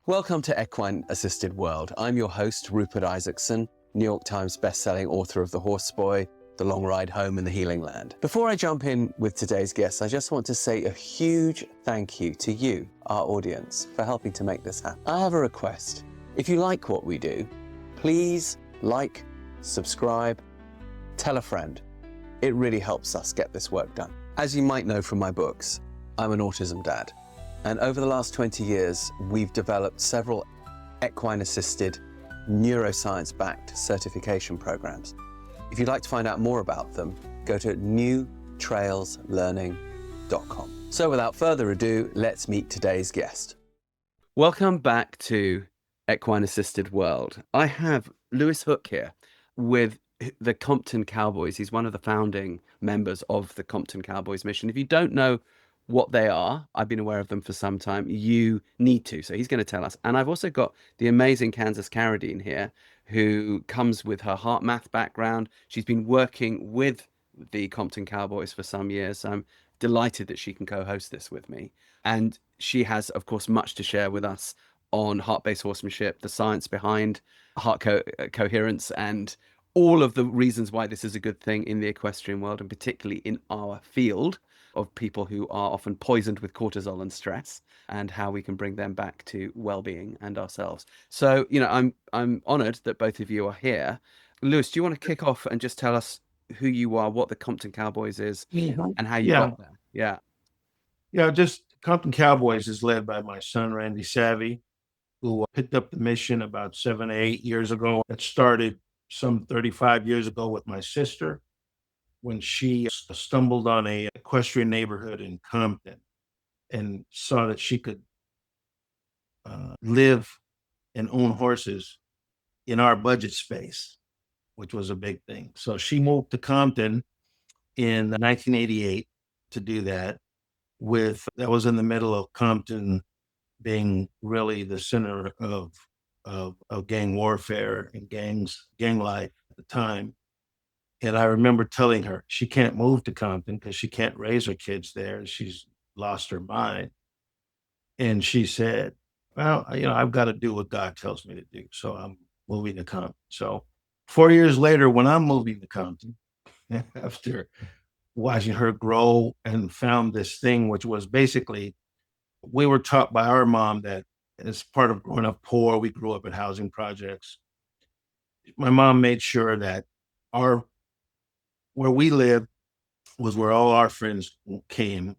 Welcome to Equine Assisted World. I'm your host, Rupert Isaacson, New York Times bestselling author of The Horseboy, The Long Ride Home and The Healing Land. Before I jump in with today's guest, I just want to say a huge thank you to you, our audience, for helping to make this happen. I have a request. If you like what we do, please like, subscribe, tell a friend. It really helps us get this work done. As you might know from my books, I'm an autism dad. And over the last 20 years, we've developed several equine-assisted, neuroscience-backed certification programs. If you'd like to find out more about them, go to newtrailslearning.com. So without further ado, let's meet today's guest. Welcome back to Equine Assisted World. I have Lewis Hook here with the Compton Cowboys. He's one of the founding members of the Compton Cowboys mission. If you don't know what they are, I've been aware of them for some time, you need to. So he's going to tell us. And I've also got the amazing Kansas Carradine here, who comes with her HeartMath background. She's been working with the Compton Cowboys for some years. So I'm delighted that she can co-host this with me. And she has, of course, much to share with us on heart-based horsemanship, the science behind coherence, and all of the reasons why this is a good thing in the equestrian world, and particularly in our field of people who are often poisoned with cortisol and stress, and how we can bring them back to well-being and ourselves. So, I'm honored that both of you are here. Lewis, do you want to kick off and just tell us who you are, what the Compton Cowboys is, and how you got there? Just Compton Cowboys is led by my son, Randy Savvy, who picked up the mission about 7 or 8 years ago. It started some 35 years ago with my sister, when she stumbled on a equestrian neighborhood in Compton and saw that she could live and own horses in our budget space, which was a big thing. So she moved to Compton in 1988 to do that. That was in the middle of Compton being really the center of gang warfare and gang life at the time. And I remember telling her she can't move to Compton because she can't raise her kids there. She's lost her mind. And she said, well, I've got to do what God tells me to do. So I'm moving to Compton. So 4 years later, when I'm moving to Compton, after watching her grow and found this thing, which was basically, we were taught by our mom that as part of growing up poor, we grew up in housing projects. My mom made sure that where we lived was where all our friends came,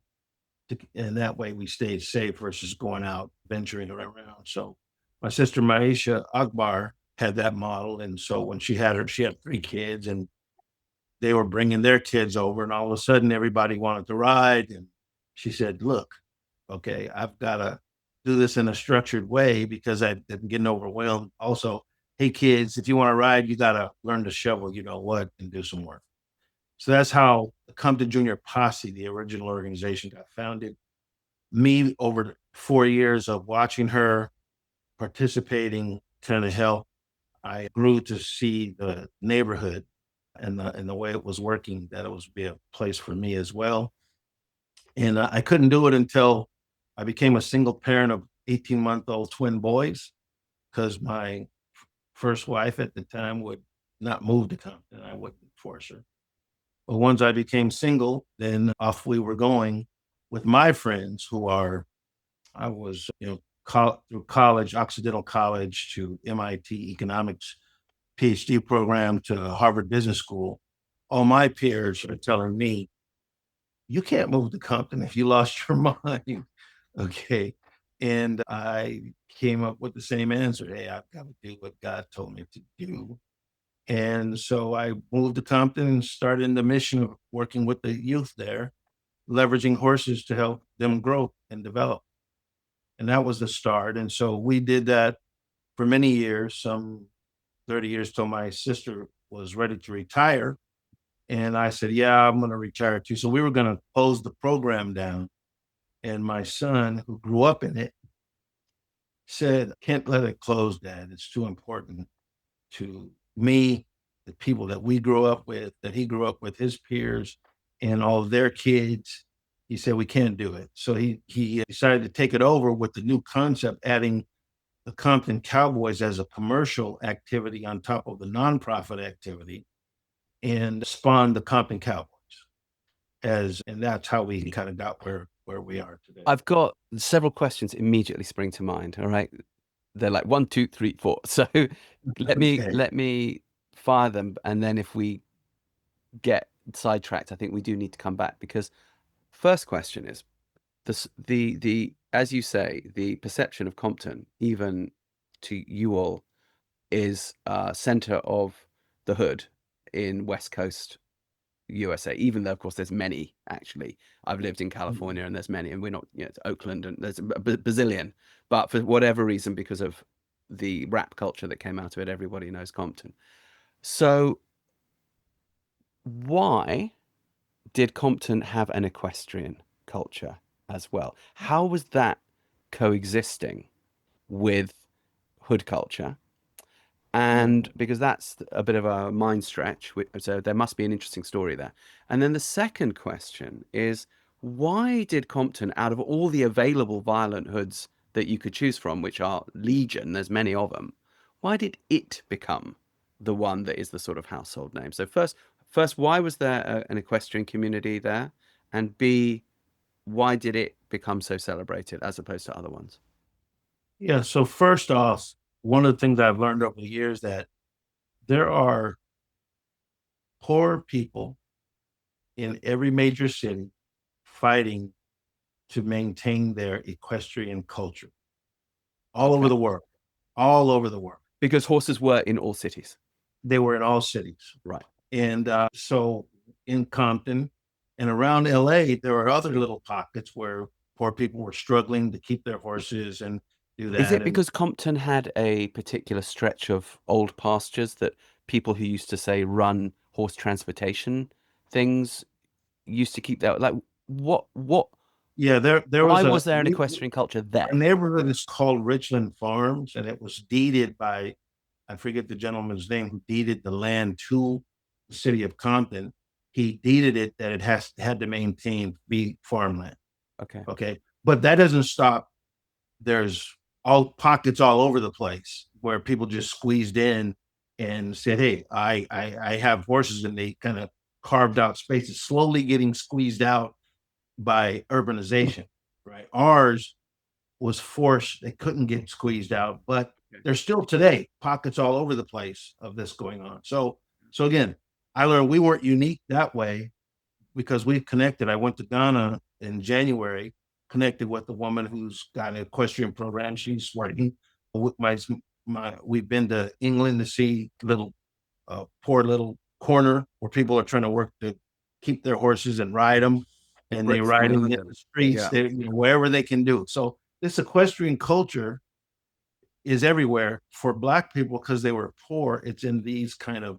and that way we stayed safe versus going out venturing around. So my sister Maisha Akbar had that model, and so when she had 3 kids, and they were bringing their kids over, and all of a sudden everybody wanted to ride, and she said, "Look, okay, I've got to do this in a structured way because I'm getting overwhelmed. Also, hey kids, if you want to ride, you got to learn to shovel, and do some work." So that's how the Compton Junior Posse, the original organization, got founded. Me, over 4 years of watching her participating, kind of help, I grew to see the neighborhood and the way it was working, that it was be a place for me as well. And I couldn't do it until I became a single parent of 18-month-old twin boys, because my first wife at the time would not move to Compton. I wouldn't force her. But once I became single, then off we were going with my friends I was, through college, Occidental College to MIT economics PhD program to Harvard Business School. All my peers are telling me, you can't move to Compton if you lost your mind. Okay. And I came up with the same answer. Hey, I've got to do what God told me to do. And so I moved to Compton and started the mission of working with the youth there, leveraging horses to help them grow and develop. And that was the start. And so we did that for many years, some 30 years, till my sister was ready to retire. And I said, yeah, I'm going to retire too. So we were going to close the program down. And my son, who grew up in it, said, can't let it close, Dad. It's too important to me, the people that we grew up with, that he grew up with, his peers and all of their kids. He said, we can't do it. So he decided to take it over with the new concept, adding the Compton Cowboys as a commercial activity on top of the nonprofit activity, and spawned the Compton Cowboys and that's how we kind of got where we are today. I've got several questions immediately spring to mind. All right. They're like 1, 2, 3, 4. So let me fire them. And then if we get sidetracked, I think we do need to come back, because first question is the as you say, the perception of Compton, even to you all, is center of the hood in West Coast USA, even though of course there's many. Actually, I've lived in California and there's many, and we're not, it's Oakland and there's a bazillion, but for whatever reason, because of the rap culture that came out of it, everybody knows Compton. So why did Compton have an equestrian culture as well? How was that coexisting with hood culture? And because that's a bit of a mind stretch, so there must be an interesting story there. And then the second question is, why did Compton, out of all the available violent hoods that you could choose from, which are legion, there's many of them, why did it become the one that is the sort of household name? So first, why was there an equestrian community there? And B, why did it become so celebrated as opposed to other ones? Yeah. So first off, one of the things I've learned over the years that there are poor people in every major city fighting to maintain their equestrian culture all over the world, all over the world. Because horses were in all cities. They were in all cities. Right. And so in Compton and around LA, there are other little pockets where poor people were struggling to keep their horses and do that. Is it because Compton had a particular stretch of old pastures that people who used to, say, run horse transportation things used to keep that? Like, what? Yeah, there Why was was there an equestrian culture there? Our neighborhood is called Richland Farms, and it was deeded by, I forget the gentleman's name who deeded the land to the city of Compton. He deeded it that it had to be farmland. Okay. Okay. But that doesn't stop. There's all pockets all over the place where people just squeezed in and said, hey, I have horses, and they kind of carved out spaces, slowly getting squeezed out by urbanization. Right. Ours was forced. They couldn't get squeezed out, but there's still today pockets all over the place of this going on. So again, I learned we weren't unique that way because we've connected. I went to Ghana in January, connected with a woman who's got an equestrian program. She's working with we've been to England to see little poor little corner where people are trying to work to keep their horses and ride them, and they ride them in the streets, wherever they can do. So this equestrian culture is everywhere for Black people because they were poor. It's in these kind of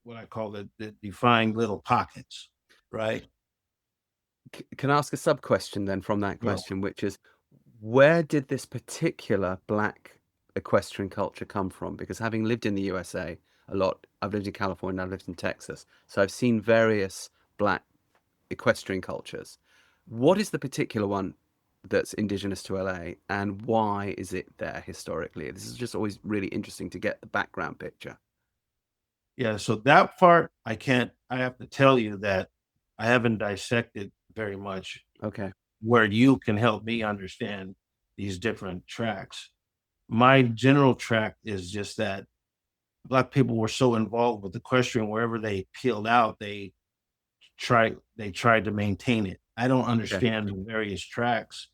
what I call the defined little pockets, right? Can I ask a sub question then from that question, which is, where did this particular Black equestrian culture come from? Because having lived in the USA a lot, I've lived in California, I've lived in Texas, so I've seen various Black equestrian cultures. What is the particular one that's indigenous to LA, and why is it there historically? This is just always really interesting to get the background picture. Yeah, so that part I have to tell you that I haven't dissected very much. Okay. Where you can help me understand these different tracks. My general track is just that Black people were so involved with equestrian, wherever they peeled out, they tried to maintain it. I don't understand the various tracks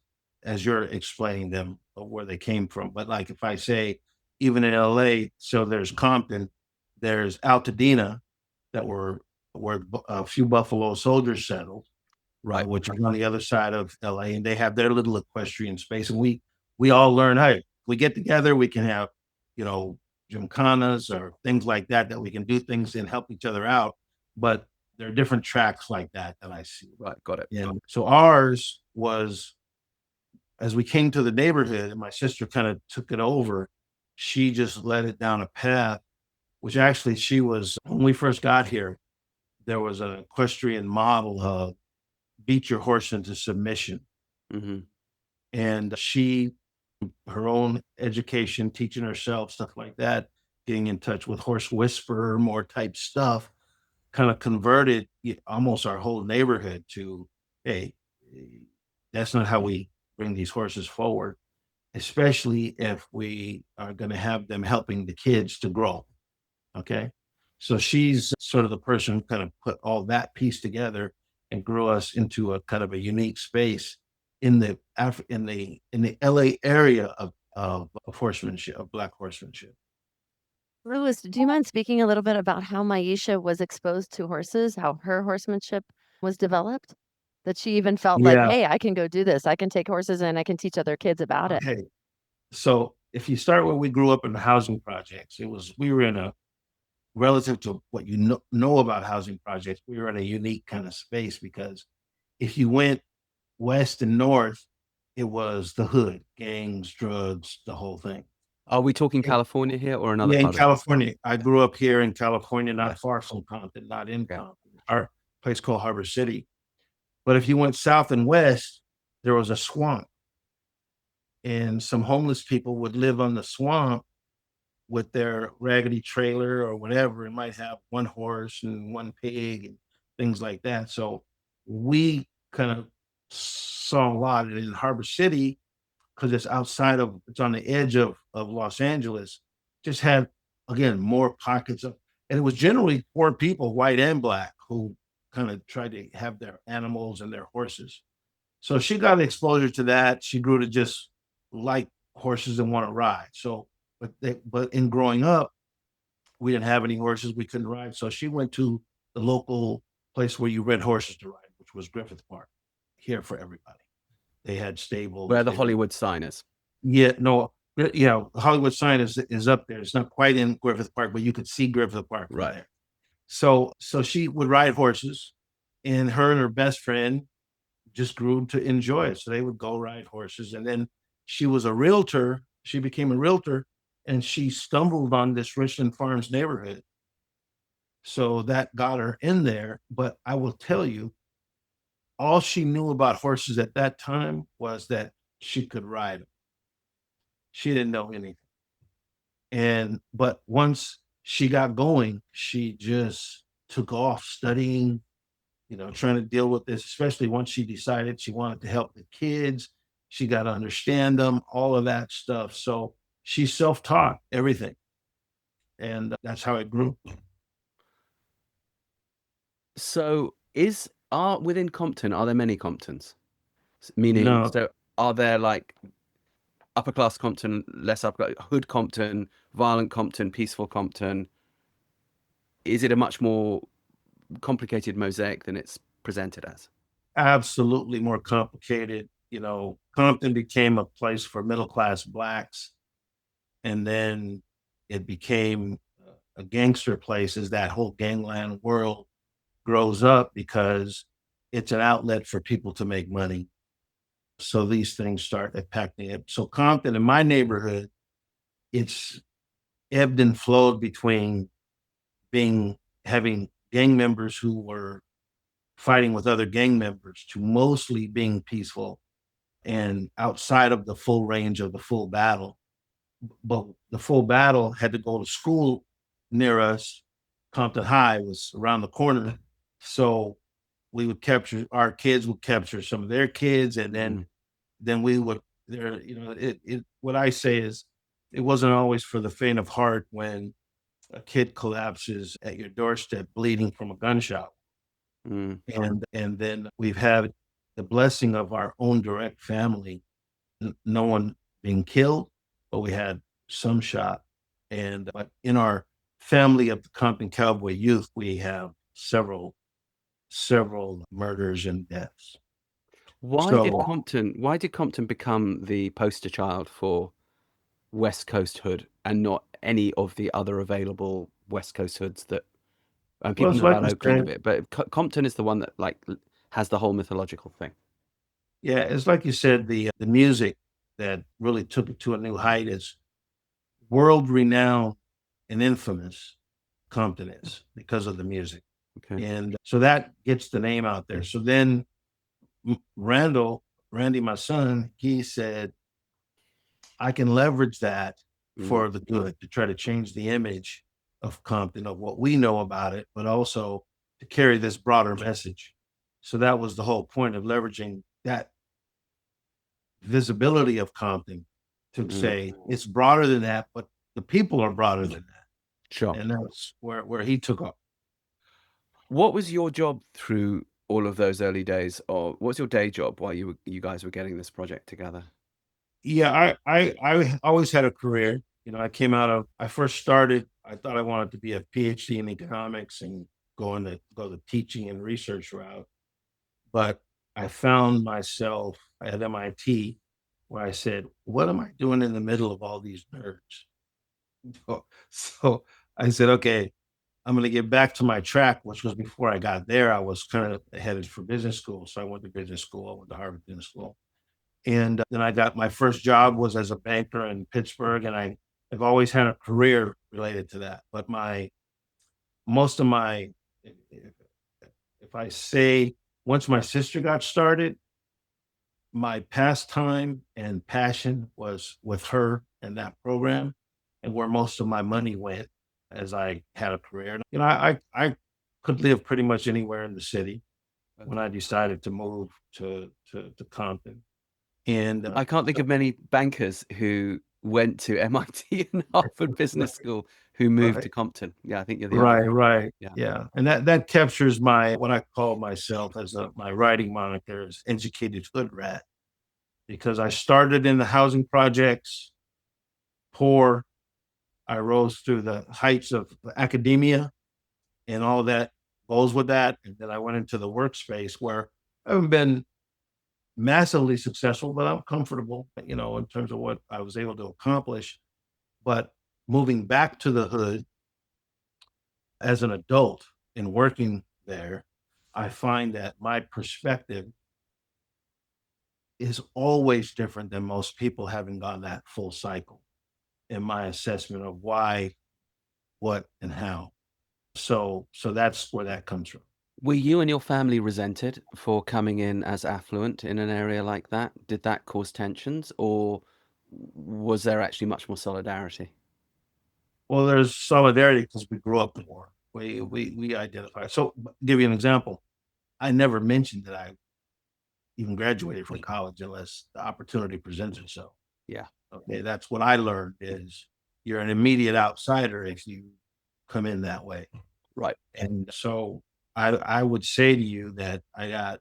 as you're explaining them of where they came from. But like if I say, even in LA, so there's Compton, there's Altadena, that were where a few Buffalo Soldiers settled, Right. which is on the other side of LA, and they have their little equestrian space. And we all learn, hey, we get together, we can have, gymkhanas or things like that we can do things and help each other out. But there are different tracks like that I see. Right, got it. And so ours was, as we came to the neighborhood, and my sister kind of took it over, she just led it down a path, which actually she was, when we first got here, there was an equestrian model of beat your horse into submission. Mm-hmm. And she her own education, teaching herself, stuff like that, getting in touch with horse whisperer, more type stuff, kind of converted almost our whole neighborhood to, hey, that's not how we bring these horses forward, especially if we are going to have them helping the kids to grow. Okay. So she's sort of the person who kind of put all that piece together and grew us into a kind of a unique space in the in the LA area of horsemanship, of Black horsemanship. Louis, do you mind speaking a little bit about how Maisha was exposed to horses, how her horsemanship was developed? That she even felt like, Yeah. hey, I can go do this. I can take horses and I can teach other kids about it. Okay. So if you start where we grew up in the housing projects, we were in a relative to what you know about housing projects, we were in a unique kind of space because if you went west and north, it was the hood, gangs, drugs, the whole thing. Are we talking California here or another Yeah, in part of California. I grew up here in California, not far from Compton, not in yeah. Compton, our place called Harbor City. But if you went south and west, there was a swamp, and some homeless people would live on the swamp with their raggedy trailer or whatever, and might have one horse and one pig and things like that. So we kind of saw a lot in Harbor City because it's on the edge of Los Angeles, just had again more pockets of, and it was generally poor people, white and Black, who kind of tried to have their animals and their horses. So she got exposure to that. She grew to just like horses and want to ride. So, but in growing up, we didn't have any horses. We couldn't ride. So she went to the local place where you rent horses to ride, which was Griffith Park, here for everybody. They had stables. Where the Hollywood sign is. Yeah, no, yeah, Hollywood sign is up there. It's not quite in Griffith Park, but you could see Griffith Park from Right. there. So she would ride horses, and her best friend just grew to enjoy it. So they would go ride horses, and then she was a realtor. She became a realtor, and she stumbled on this Richland Farms neighborhood. So that got her in there. But I will tell you, all she knew about horses at that time was that she could ride them. She didn't know anything. But once she got going, she just took off studying, trying to deal with this, especially once she decided she wanted to help the kids. She got to understand them, all of that stuff. So she self-taught everything. And that's how it grew. So within Compton, are there many Comptons? Meaning, No, so are there like upper class Compton, less upper, hood Compton, violent Compton, peaceful Compton? Is it a much more complicated mosaic than it's presented as? absolutely more complicated. Compton became a place for middle-class Blacks, and then it became a gangster place as that whole gangland world grows up because it's an outlet for people to make money. So these things start impacting it. So Compton, in my neighborhood, it's ebbed and flowed between having gang members who were fighting with other gang members to mostly being peaceful and outside of the full range of the full battle. But the full battle had to go to school near us. Compton High was around the corner. So our kids would capture some of their kids, and then we would there, what I say is it wasn't always for the faint of heart when a kid collapses at your doorstep bleeding from a gunshot. Mm. And then we've had the blessing of our own direct family, no one being killed, but we had some shot. But in our family of the Compton Cowboy youth, we have several murders and deaths. Why did So Compton become the poster child for West Coast hood and not any of the other available West Coast hoods that and well, people it's know like about you Oakland a said, bit, but Compton is the one that has the whole mythological thing. yeah, it's like you said, the music that really took it to a new height is world renowned and infamous. Compton is because of the music. Okay. And so that gets the name out there. So then Randy, my son, he said, I can leverage that Mm. for the good to try to change the image of Compton, of what we know about it, but also to carry this broader message. So that was the whole point of leveraging that visibility of Compton to say it's broader than that, but the people are broader than that. Sure. And that's where he took off. What was your job through all of those early days, or what was your day job while you guys were getting this project together? Yeah, I always had a career. You know, I first started, I thought I wanted to be a PhD in economics and go the teaching and research route. But I found myself at MIT where I said, what am I doing in the middle of all these nerds? So I said, okay, I'm going to get back to my track, which was before I got there. I was kind of headed for business school. So I went to business school. I went to Harvard Business School. And then I got my first job was as a banker in Pittsburgh. And I've always had a career related to that. But most of my, if I say, once my sister got started, my pastime and passion was with her and that program, and where most of my money went as I had a career. You know, I could live pretty much anywhere in the city when I decided to move to Compton. And I can't think of many bankers who went to MIT and Harvard Business School who moved to Compton. Yeah, I think you're the only one. right. Yeah. Yeah. And that captures what I call myself as my writing moniker is educated hood rat, because I started in the housing projects, poor. I rose through the heights of academia and all that goes with that. And then I went into the workspace where I haven't been massively successful, but I'm comfortable, you know, in terms of what I was able to accomplish. But moving back to the hood as an adult and working there, I find that my perspective is always different than most people having gone that full cycle in my assessment of why, what, and how. So that's where that comes from. Were you and your family resented for coming in as affluent in an area like that? Did that cause tensions, or was there actually much more solidarity? Well, there's solidarity because we grew up poor. We identify. So give you an example. I never mentioned that I even graduated from college unless the opportunity presents itself. Yeah. Okay, that's what I learned is you're an immediate outsider if you come in that way. Right. And so I would say to you that I got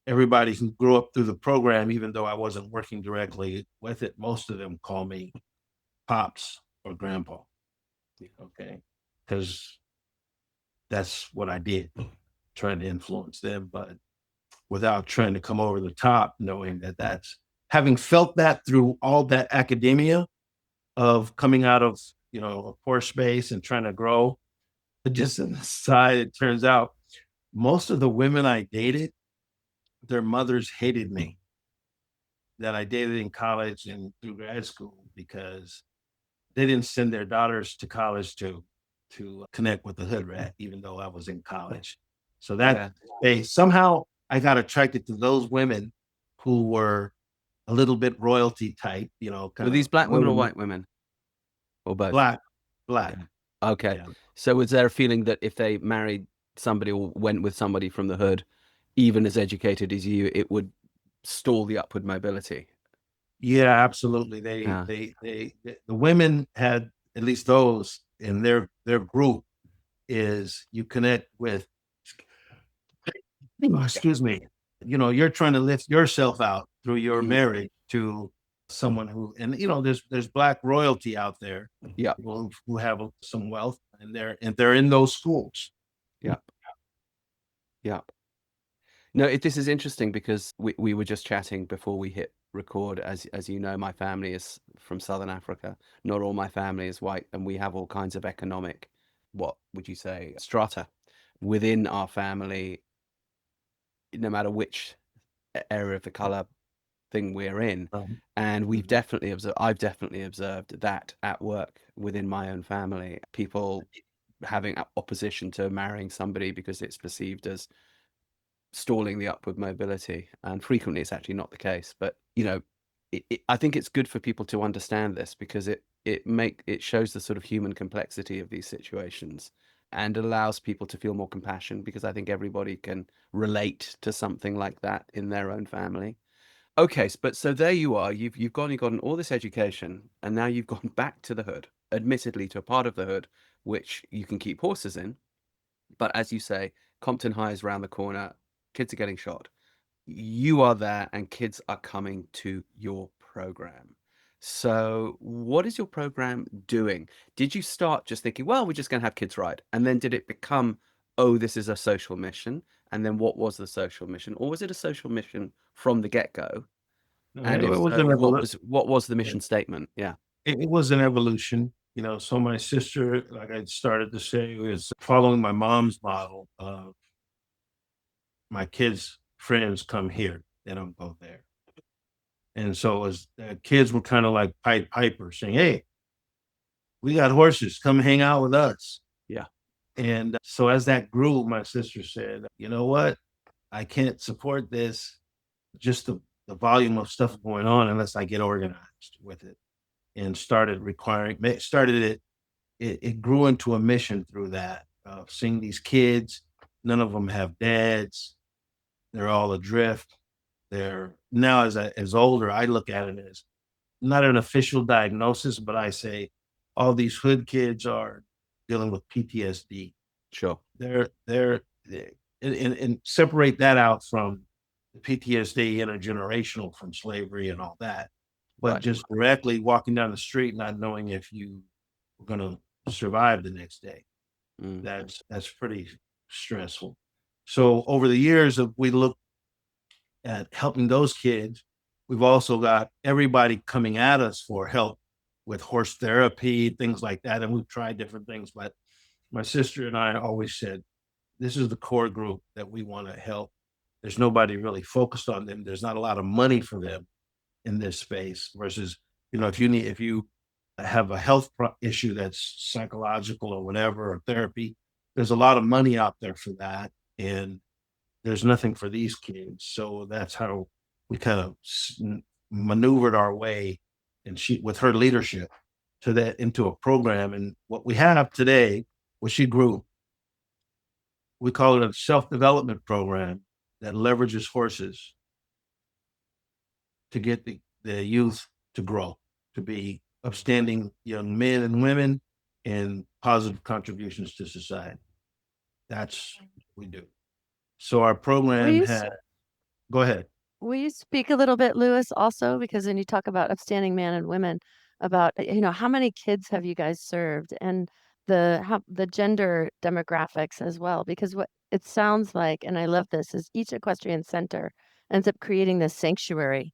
everybody who grew up through the program, even though I wasn't working directly with it, most of them call me pops or grandpa. Okay. Because that's what I did, trying to influence them, but without trying to come over the top, knowing that that's having felt that through all that academia of coming out of, you know, a poor space and trying to grow. But just an aside, it turns out most of the women I dated, their mothers hated me that I dated in college and through grad school because they didn't send their daughters to college to connect with the hood rat, even though I was in college. So that they somehow I got attracted to those women who were a little bit royalty type, you know. Were these black women or white women? Or both? Black. Yeah. Okay. Yeah. So was there a feeling that if they married somebody or went with somebody from the hood, even as educated as you, it would stall the upward mobility? Yeah, absolutely. The women had, at least those in their group, is you connect with, excuse me, you know, you're trying to lift yourself out through your marriage to someone who, and you know, there's black royalty out there, Yeah. people who have some wealth and they're in those schools. Yeah. Yeah. No, this is interesting because we were just chatting before we hit record. As you know, my family is from Southern Africa. Not all my family is white, and we have all kinds of economic, what would you say, strata within our family, no matter which area of the color thing we're in. And I've definitely observed that at work within my own family, people having opposition to marrying somebody because it's perceived as stalling the upward mobility. And frequently it's actually not the case. But, you know, I think it's good for people to understand this, because it shows the sort of human complexity of these situations and allows people to feel more compassion, because I think everybody can relate to something like that in their own family. Okay, but so there you are. You've gotten all this education, and now you've gone back to the hood, admittedly to a part of the hood which you can keep horses in. But as you say, Compton High is around the corner. Kids are getting shot. You are there, and kids are coming to your program. So what is your program doing? Did you start just thinking, well, we're just going to have kids ride? And then did it become, oh, this is a social mission? And then what was the social mission? Or was it a social mission from the get-go? And It if was so, an what was the mission statement? Yeah. it was an evolution, so my sister, like I started to say, was following my mom's model of my kids' friends come here, they don't go there. And so as kids were kind of like Pied Piper saying, hey, we got horses, come hang out with us. Yeah. And so as that grew, my sister said, you know what? I can't support this, just the volume of stuff going on, unless I get organized with it. And it grew into a mission through that, seeing these kids. None of them have dads. They're all adrift. They're now, as older, I look at it as not an official diagnosis, but I say all these hood kids are dealing with PTSD. Sure. And separate that out from the PTSD intergenerational from slavery and all that. But Right. just directly walking down the street, not knowing if you were going to survive the next day. That's pretty stressful. So over the years of we look at helping those kids, we've also got everybody coming at us for help with horse therapy, things like that. And we've tried different things, but my sister and I always said, this is the core group that we want to help. There's nobody really focused on them. There's not a lot of money for them in this space versus, if you have a health issue that's psychological or whatever, or therapy, there's a lot of money out there for that. And there's nothing for these kids. So that's how we kind of maneuvered our way, and she, with her leadership, to that into a program. And what we have today, what she grew, we call it a self-development program that leverages horses to get the youth to grow, to be upstanding young men and women and positive contributions to society. That's what we do. So our program had, go ahead. Will you speak a little bit, Lewis, also? Because when you talk about upstanding men and women, about, how many kids have you guys served, and the gender demographics as well? Because what it sounds like, and I love this, is each equestrian center ends up creating this sanctuary.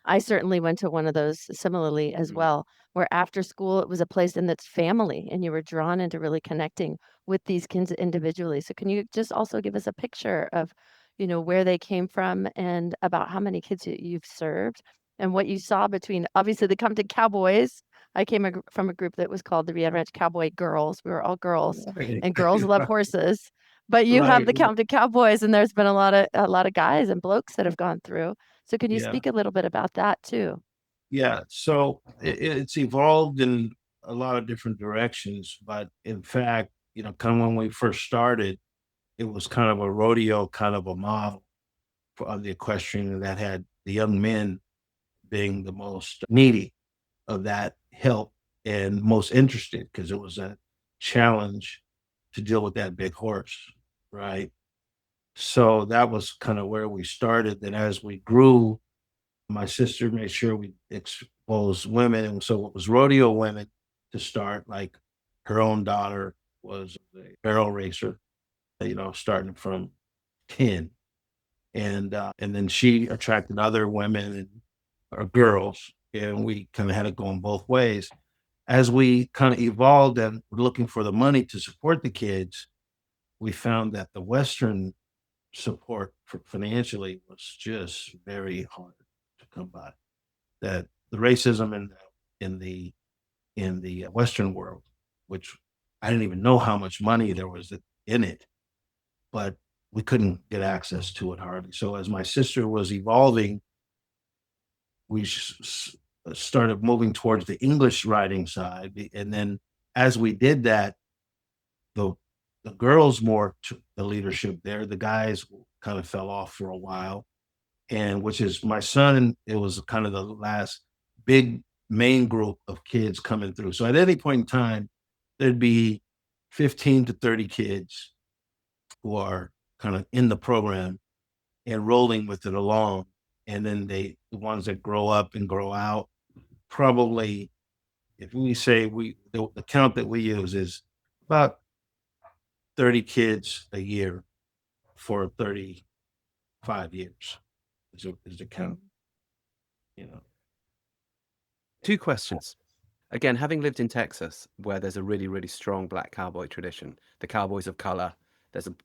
I certainly went to one of those similarly as well, where after school it was a place in that's family, and you were drawn into really connecting with these kids individually. So can you just also give us a picture of, where they came from, and about how many kids you've served, and what you saw between, obviously, the Compton Cowboys. I came from a group that was called the Rio Ranch Cowboy Girls. We were all girls, and girls love horses. But you have Right. the Compton Cowboys, and there's been a lot of guys and blokes that have gone through. So can you Yeah. speak a little bit about that too? Yeah. So it's evolved in a lot of different directions, but in fact, kind of when we first started, it was kind of a rodeo kind of a model for the equestrian that had the young men being the most needy of that help and most interested, because it was a challenge to deal with that big horse, right? So that was kind of where we started. Then as we grew, my sister made sure we exposed women. And so it was rodeo women to start, like her own daughter was a barrel racer, starting from 10. And then she attracted other women and or girls, and we kind of had it going both ways. As we kind of evolved and were looking for the money to support the kids, we found that the Western support for financially was just very hard to come by. That the racism in the Western world, which I didn't even know how much money there was in it, but we couldn't get access to it hardly. So as my sister was evolving we started moving towards the English riding side. And then as we did that, the girls more took the leadership there. The guys kind of fell off for a while. And which is my son, it was kind of the last big main group of kids coming through. So at any point in time, there'd be 15 to 30 kids who are kind of in the program and rolling with it along. And then the ones that grow up and grow out, probably, if we say the count that we use is about 30 kids a year for 35 years is the count, you know. 2 questions. Again, having lived in Texas, where there's a really, really strong black cowboy tradition, the Cowboys of Color,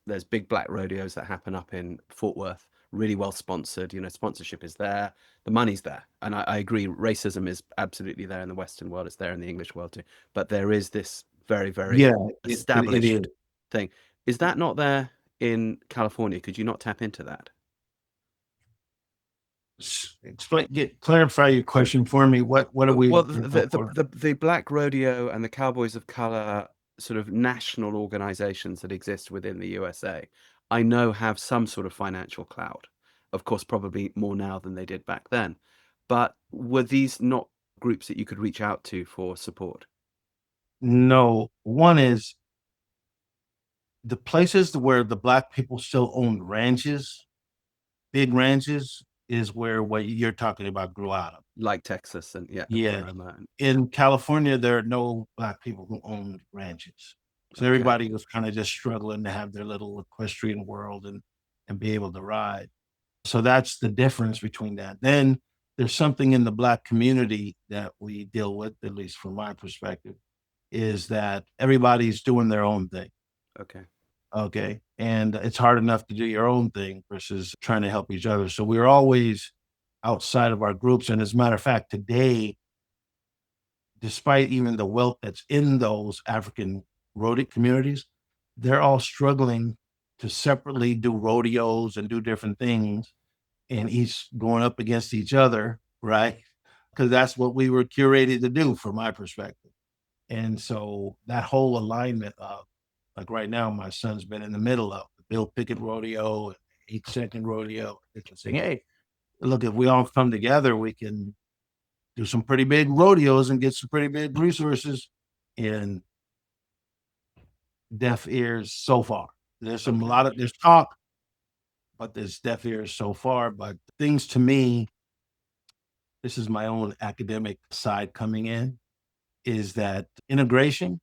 there's big black rodeos that happen up in Fort Worth, really well sponsored. Sponsorship is there, the money's there, and I agree, racism is absolutely there in the Western world. It's there in the English world too, but there is this very, very established It is. thing. Is that not there in California? Could you not tap into that? Clarify your question for me. What are we? Well, the Black Rodeo and the Cowboys of Color sort of national organizations that exist within the USA, I know have some sort of financial clout. Of course, probably more now than they did back then. But were these not groups that you could reach out to for support? No. One is the places where the black people still owned ranches, big ranches, is where what you're talking about grew out of. Like Texas and Yeah. Oklahoma. In California, there are no black people who owned ranches. So everybody was kind of just struggling to have their little equestrian world and be able to ride. So that's the difference between that. Then there's something in the black community that we deal with, at least from my perspective, is that everybody's doing their own thing. Okay. And it's hard enough to do your own thing versus trying to help each other. So we're always outside of our groups. And as a matter of fact, today, despite even the wealth that's in those African rodeo communities, they're all struggling to separately do rodeos and do different things, and each going up against each other, right? Because that's what we were curated to do from my perspective. And so that whole alignment of, like right now, my son's been in the middle of the Bill Pickett rodeo, 8-second rodeo. It's saying, hey, look, if we all come together, we can do some pretty big rodeos and get some pretty big resources. In deaf ears so far. There's there's talk, but there's deaf ears so far. But things to me, this is my own academic side coming in, is that integration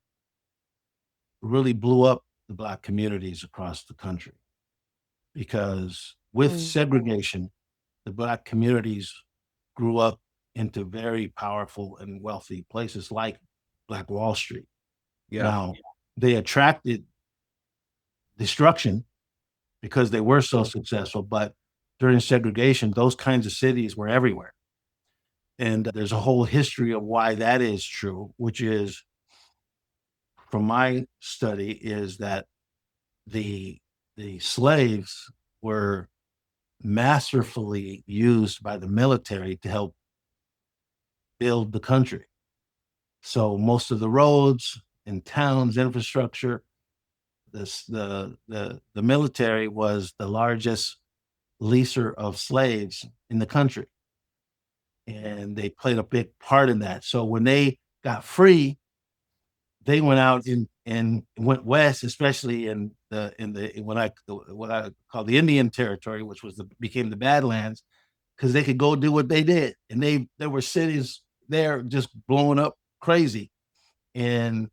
really blew up the black communities across the country. Because with segregation, the black communities grew up into very powerful and wealthy places like Black Wall Street. Now, they attracted destruction because they were so successful, but during segregation, those kinds of cities were everywhere. And there's a whole history of why that is true, which is, from my study, is that the slaves were masterfully used by the military to help build the country. So most of the roads and towns, infrastructure, the military was the largest leaser of slaves in the country. And they played a big part in that. So when they got free, they went out and went west, especially in what I call the Indian Territory, which became the Badlands, because they could go do what they did. And there were cities there just blowing up crazy. And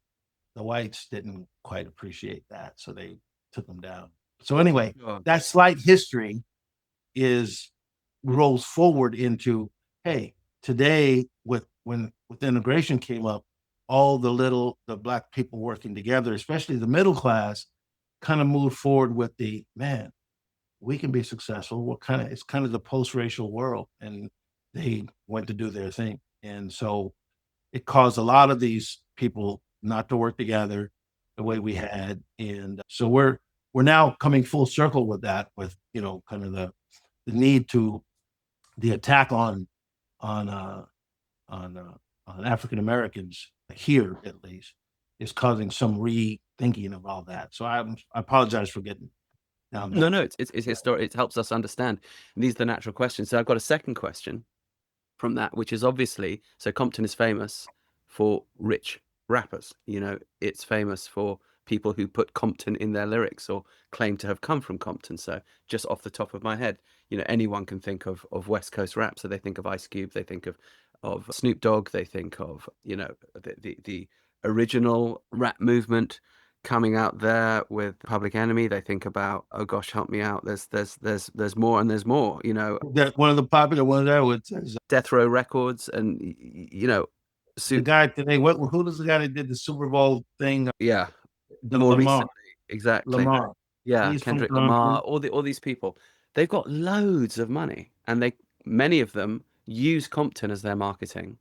the whites didn't quite appreciate that, so they took them down. So anyway, that slight history rolls forward into, hey, today when integration came up, all the black people working together, especially the middle class, kind of moved forward with we can be successful. It's kind of the post-racial world, and they went to do their thing. And so it caused a lot of these people not to work together the way we had. And so we're now coming full circle with that, with, kind of the need to, the attack on on African Americans here, at least, is causing some rethinking of all that. So I apologize for getting down there. No, it's historic. It helps us understand. And these are the natural questions. So I've got a second question from that, which is obviously, so Compton is famous for rich rappers. You know, it's famous for people who put Compton in their lyrics or claim to have come from Compton. So just off the top of my head, you know, anyone can think of West Coast rap. So they think of Ice Cube, they think of Snoop Dogg, they think of, you know, the original rap movement coming out there with Public Enemy. They think about, oh gosh, help me out. There's more and there's more, you know. That one of the popular ones I would say is Death Row Records, and you know, the guy today. Who was the guy that did the Super Bowl thing? yeah, more Lamar. recently, exactly. Lamar. Yeah, He's from Kendrick Compton. Lamar, all these people, they've got loads of money, and many of them use Compton as their marketing.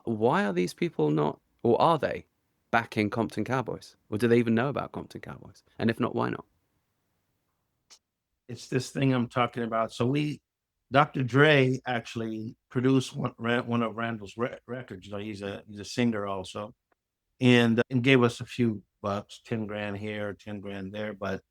Why are these people not, or are they, backing Compton Cowboys, or do they even know about Compton Cowboys? And if not, why not? It's this thing I'm talking about. So Dr. Dre actually produced one of Randall's records. You know, he's a singer also, and gave us a few bucks, 10 grand here, 10 grand there, but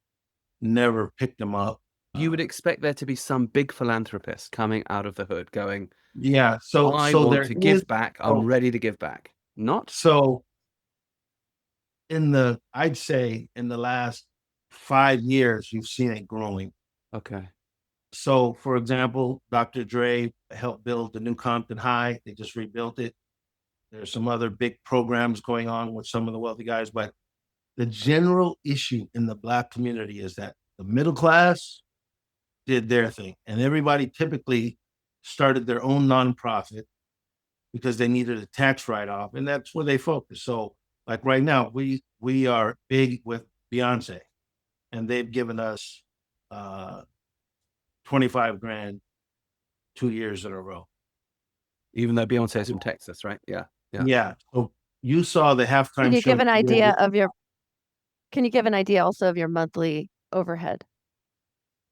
never picked them up. You would expect there to be some big philanthropist coming out of the hood going, yeah, so I so want there to is, give back. I'm ready to give back. Not so I'd say in the last 5 years, you've seen it growing. okay. So, for example, Dr. Dre helped build the new Compton High. They just rebuilt it. There's some other big programs going on with some of the wealthy guys, but the general issue in the Black community is that the middle class did their thing, and everybody typically started their own nonprofit because they needed a tax write-off, and that's where they focus. So, like right now, we are big with Beyonce, and they've given us 25 grand 2 years in a row. Even though Beyonce is from Texas, right? Yeah. Yeah. So you saw the halftime Can you show. give an idea of your, can you give an idea also of your monthly overhead?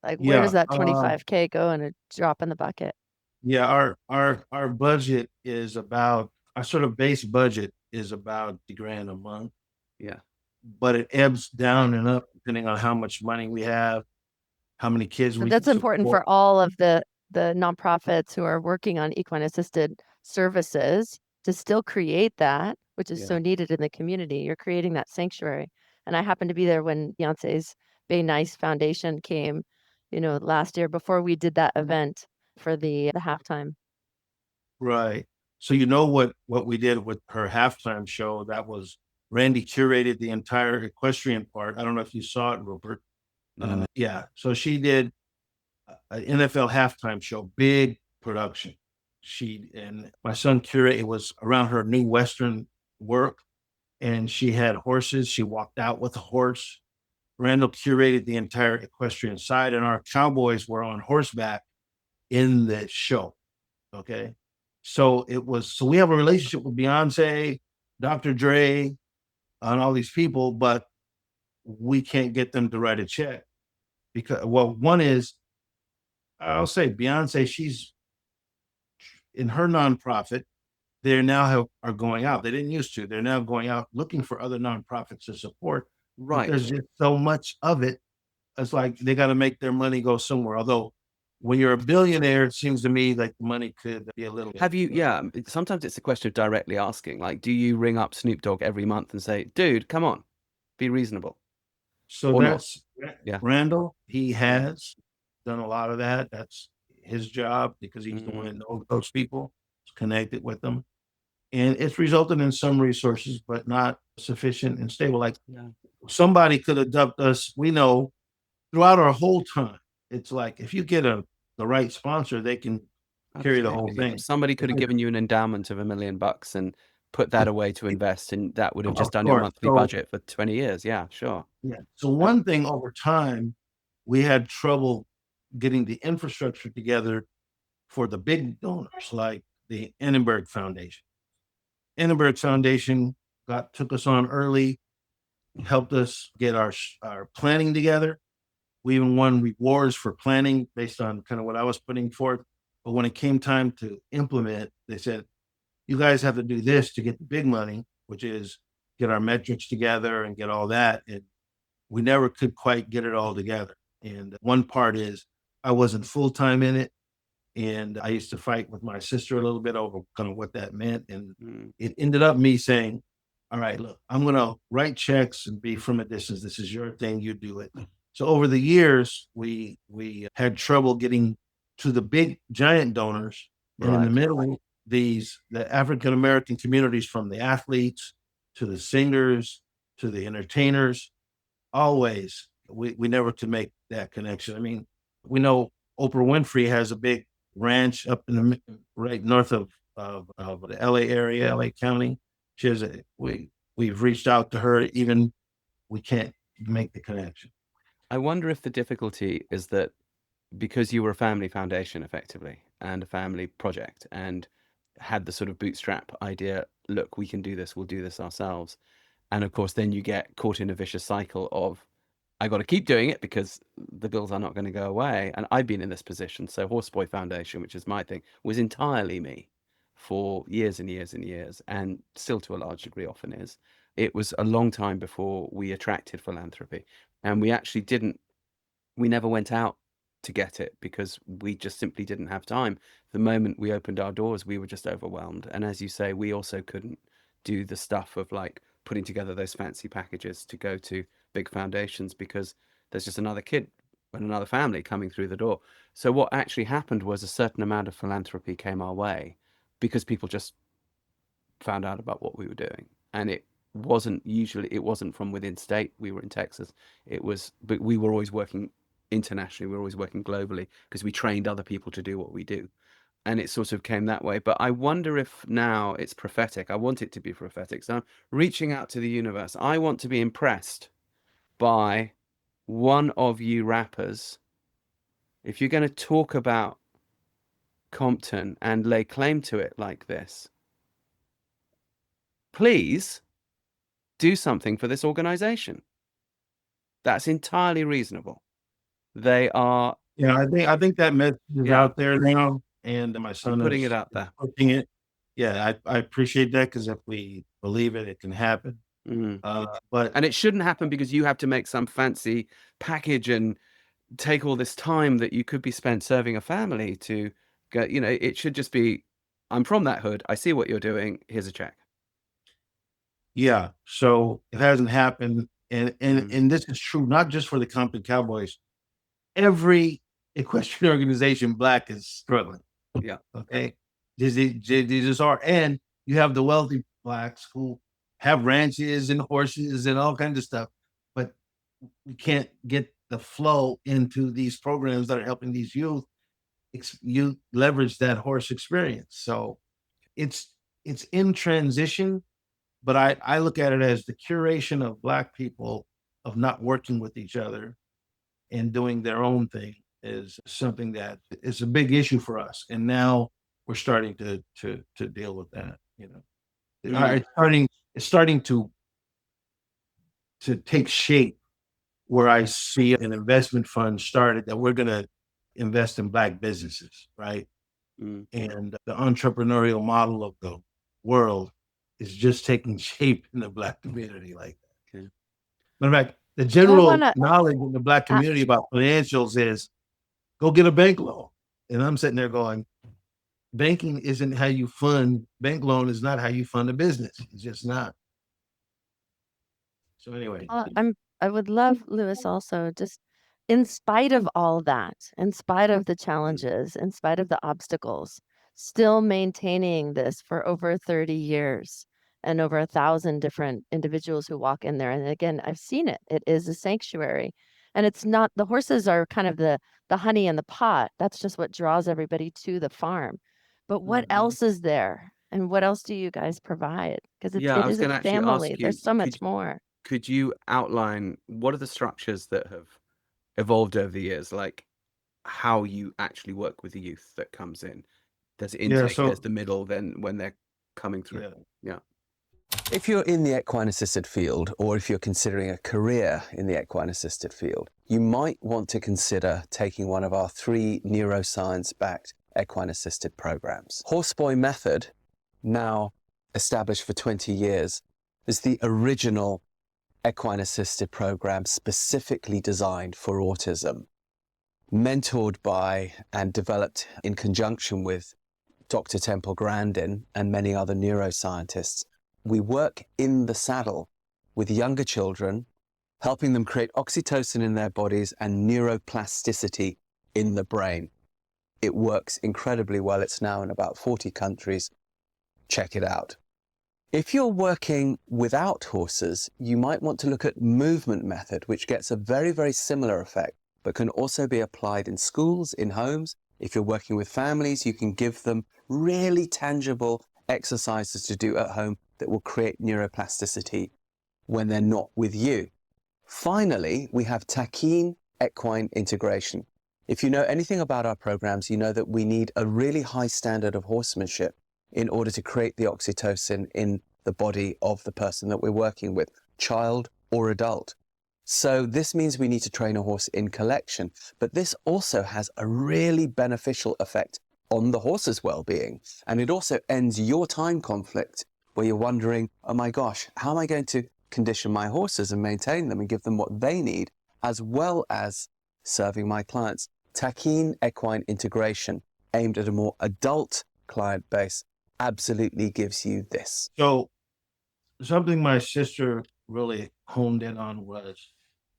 Like where does Yeah. that 25K go in a drop in the bucket? Yeah. Our budget is about, our sort of base budget is about $50,000 a month, Yeah. but it ebbs down and up depending on how much money we have, how many kids So we that's can important support. for all of the nonprofits who are working on equine assisted services to still create that, which is so Yeah. needed in the community. You're creating that sanctuary. And I happened to be there when Beyonce's Bay Nice Foundation came, you know, last year before we did that event for the halftime. Right. So you know what we did with her halftime show? That was Randy curated the entire equestrian part. I don't know if you saw it, Rupert. Yeah. So she did an NFL halftime show, big production. She and my son curated, it was around her new Western work, and she had horses. She walked out with a horse. Randall curated the entire equestrian side, and our cowboys were on horseback in the show. Okay. So we have a relationship with Beyonce, Dr. Dre, and all these people, but we can't get them to write a check because, well, one is, I'll say Beyonce, she's in her nonprofit. They now are going out. They didn't used to. They're now going out looking for other nonprofits to support. But Right. there's just so much of it. It's like they got to make their money go somewhere. Although when you're a billionaire, it seems to me like the money could be a little bit. Have you, yeah, sometimes it's a question of directly asking, like, do you ring up Snoop Dogg every month and say, dude, come on, be reasonable? So Or not? that's Yeah. Randall. He has done a lot of that. That's his job because he's the one Mm. that knows those people, connected with them. And it's resulted in some resources, but not sufficient and stable. Like Yeah. somebody could have dubbed us, we know, throughout our whole time. It's like if you get the right sponsor, they can carry the whole Absolutely. thing. Somebody could have given you an endowment of $1 million and put that away to invest, and that would have just Of done your course. monthly So, budget for 20 years. Yeah, sure. yeah. So one thing over time, we had trouble getting the infrastructure together for the big donors like the Annenberg Foundation. Annenberg Foundation took us on early, helped us get our planning together. We even won rewards for planning based on kind of what I was putting forth. But when it came time to implement, they said, you guys have to do this to get the big money, which is get our metrics together and get all that. And we never could quite get it all together. And one part is I wasn't full-time in it. And I used to fight with my sister a little bit over kind of what that meant. And it ended up me saying, all right, look, I'm going to write checks and be from a distance. This is your thing. You do it. So over the years, we had trouble getting to the big giant donors. And in the middle, the African-American communities, from the athletes to the singers to the entertainers, always, we never could make that connection. I mean, we know Oprah Winfrey has a big ranch up in the right north of the LA area, LA County. She has we've reached out to her, even we can't make the connection. I wonder if the difficulty is that because you were a family foundation effectively and a family project and had the sort of bootstrap idea, look, we can do this, we'll do this ourselves. And of course, then you get caught in a vicious cycle of, I got to keep doing it because the bills are not going to go away. And I've been in this position. So Horseboy Foundation, which is my thing, was entirely me for years and years and years, and still to a large degree often is. It was a long time before we attracted philanthropy. And we never went out to get it because we just simply didn't have time. The moment we opened our doors, we were just overwhelmed. And as you say, we also couldn't do the stuff of like putting together those fancy packages to go to big foundations because there's just another kid and another family coming through the door. So what actually happened was a certain amount of philanthropy came our way because people just found out about what we were doing. And it wasn't from within state. We were in Texas. But we were always working internationally. We were always working globally because we trained other people to do what we do. And it sort of came that way. But I wonder if now it's prophetic. I want it to be prophetic. So I'm reaching out to the universe. I want to be impressed by one of you rappers. If you're going to talk about Compton and lay claim to it like this, please do something for this organization. That's entirely reasonable. They are. Yeah, I think that message is out there now, and my son putting it out there. Pushing it. Yeah, I appreciate that because if we believe it, it can happen. And it shouldn't happen because you have to make some fancy package and take all this time that you could be spent serving a family to go. It should just be, I'm from that hood. I see what you're doing. Here's a check. Yeah, so it hasn't happened, and this is true not just for the Compton Cowboys. Every equestrian organization Black is struggling. Yeah. Okay. These are, and you have the wealthy Blacks who have ranches and horses and all kinds of stuff, but we can't get the flow into these programs that are helping these youth leverage that horse experience. So it's in transition. But I look at it as the curation of Black people of not working with each other and doing their own thing is something that is a big issue for us. And now we're starting to deal with that. It's starting to take shape where I see an investment fund started that we're going to invest in Black businesses, right? And the entrepreneurial model of the world is just taking shape in the Black community like that. Okay. Matter of fact, the general knowledge in the Black community about financials is go get a bank loan. And I'm sitting there going, banking isn't how you fund, bank loan is not how you fund a business. It's just not. So anyway. I would love, Louis, also just in spite of all that, in spite of the challenges, in spite of the obstacles, still maintaining this for over 30 years and over 1,000 different individuals who walk in there. And again, I've seen it. It is a sanctuary. And it's not, the horses are kind of the honey in the pot. That's just what draws everybody to the farm. But what else is there? And what else do you guys provide? Because it is a family. There's so much more. Could you outline what are the structures that have evolved over the years, like how you actually work with the youth that comes in? There's intake, there's the middle, then when they're coming through. Yeah. If you're in the equine assisted field, or if you're considering a career in the equine assisted field, you might want to consider taking one of our 3 neuroscience-backed equine assisted programs. Horseboy method, now established for 20 years, is the original equine assisted program specifically designed for autism, mentored by and developed in conjunction with Dr. Temple Grandin and many other neuroscientists. We work in the saddle with younger children, helping them create oxytocin in their bodies and neuroplasticity in the brain. It works incredibly well. It's now in about 40 countries. Check it out. If you're working without horses, you might want to look at movement method, which gets a very, very similar effect, but can also be applied in schools, in homes. If you're working with families, you can give them really tangible exercises to do at home that will create neuroplasticity when they're not with you. Finally, we have taquine equine integration. If you know anything about our programs, you know that we need a really high standard of horsemanship in order to create the oxytocin in the body of the person that we're working with, child or adult. So this means we need to train a horse in collection, but this also has a really beneficial effect on the horse's well-being. And it also ends your time conflict where you're wondering, oh my gosh, how am I going to condition my horses and maintain them and give them what they need, as well as serving my clients. Taquine equine integration, aimed at a more adult client base, absolutely gives you this. So something my sister really honed in on was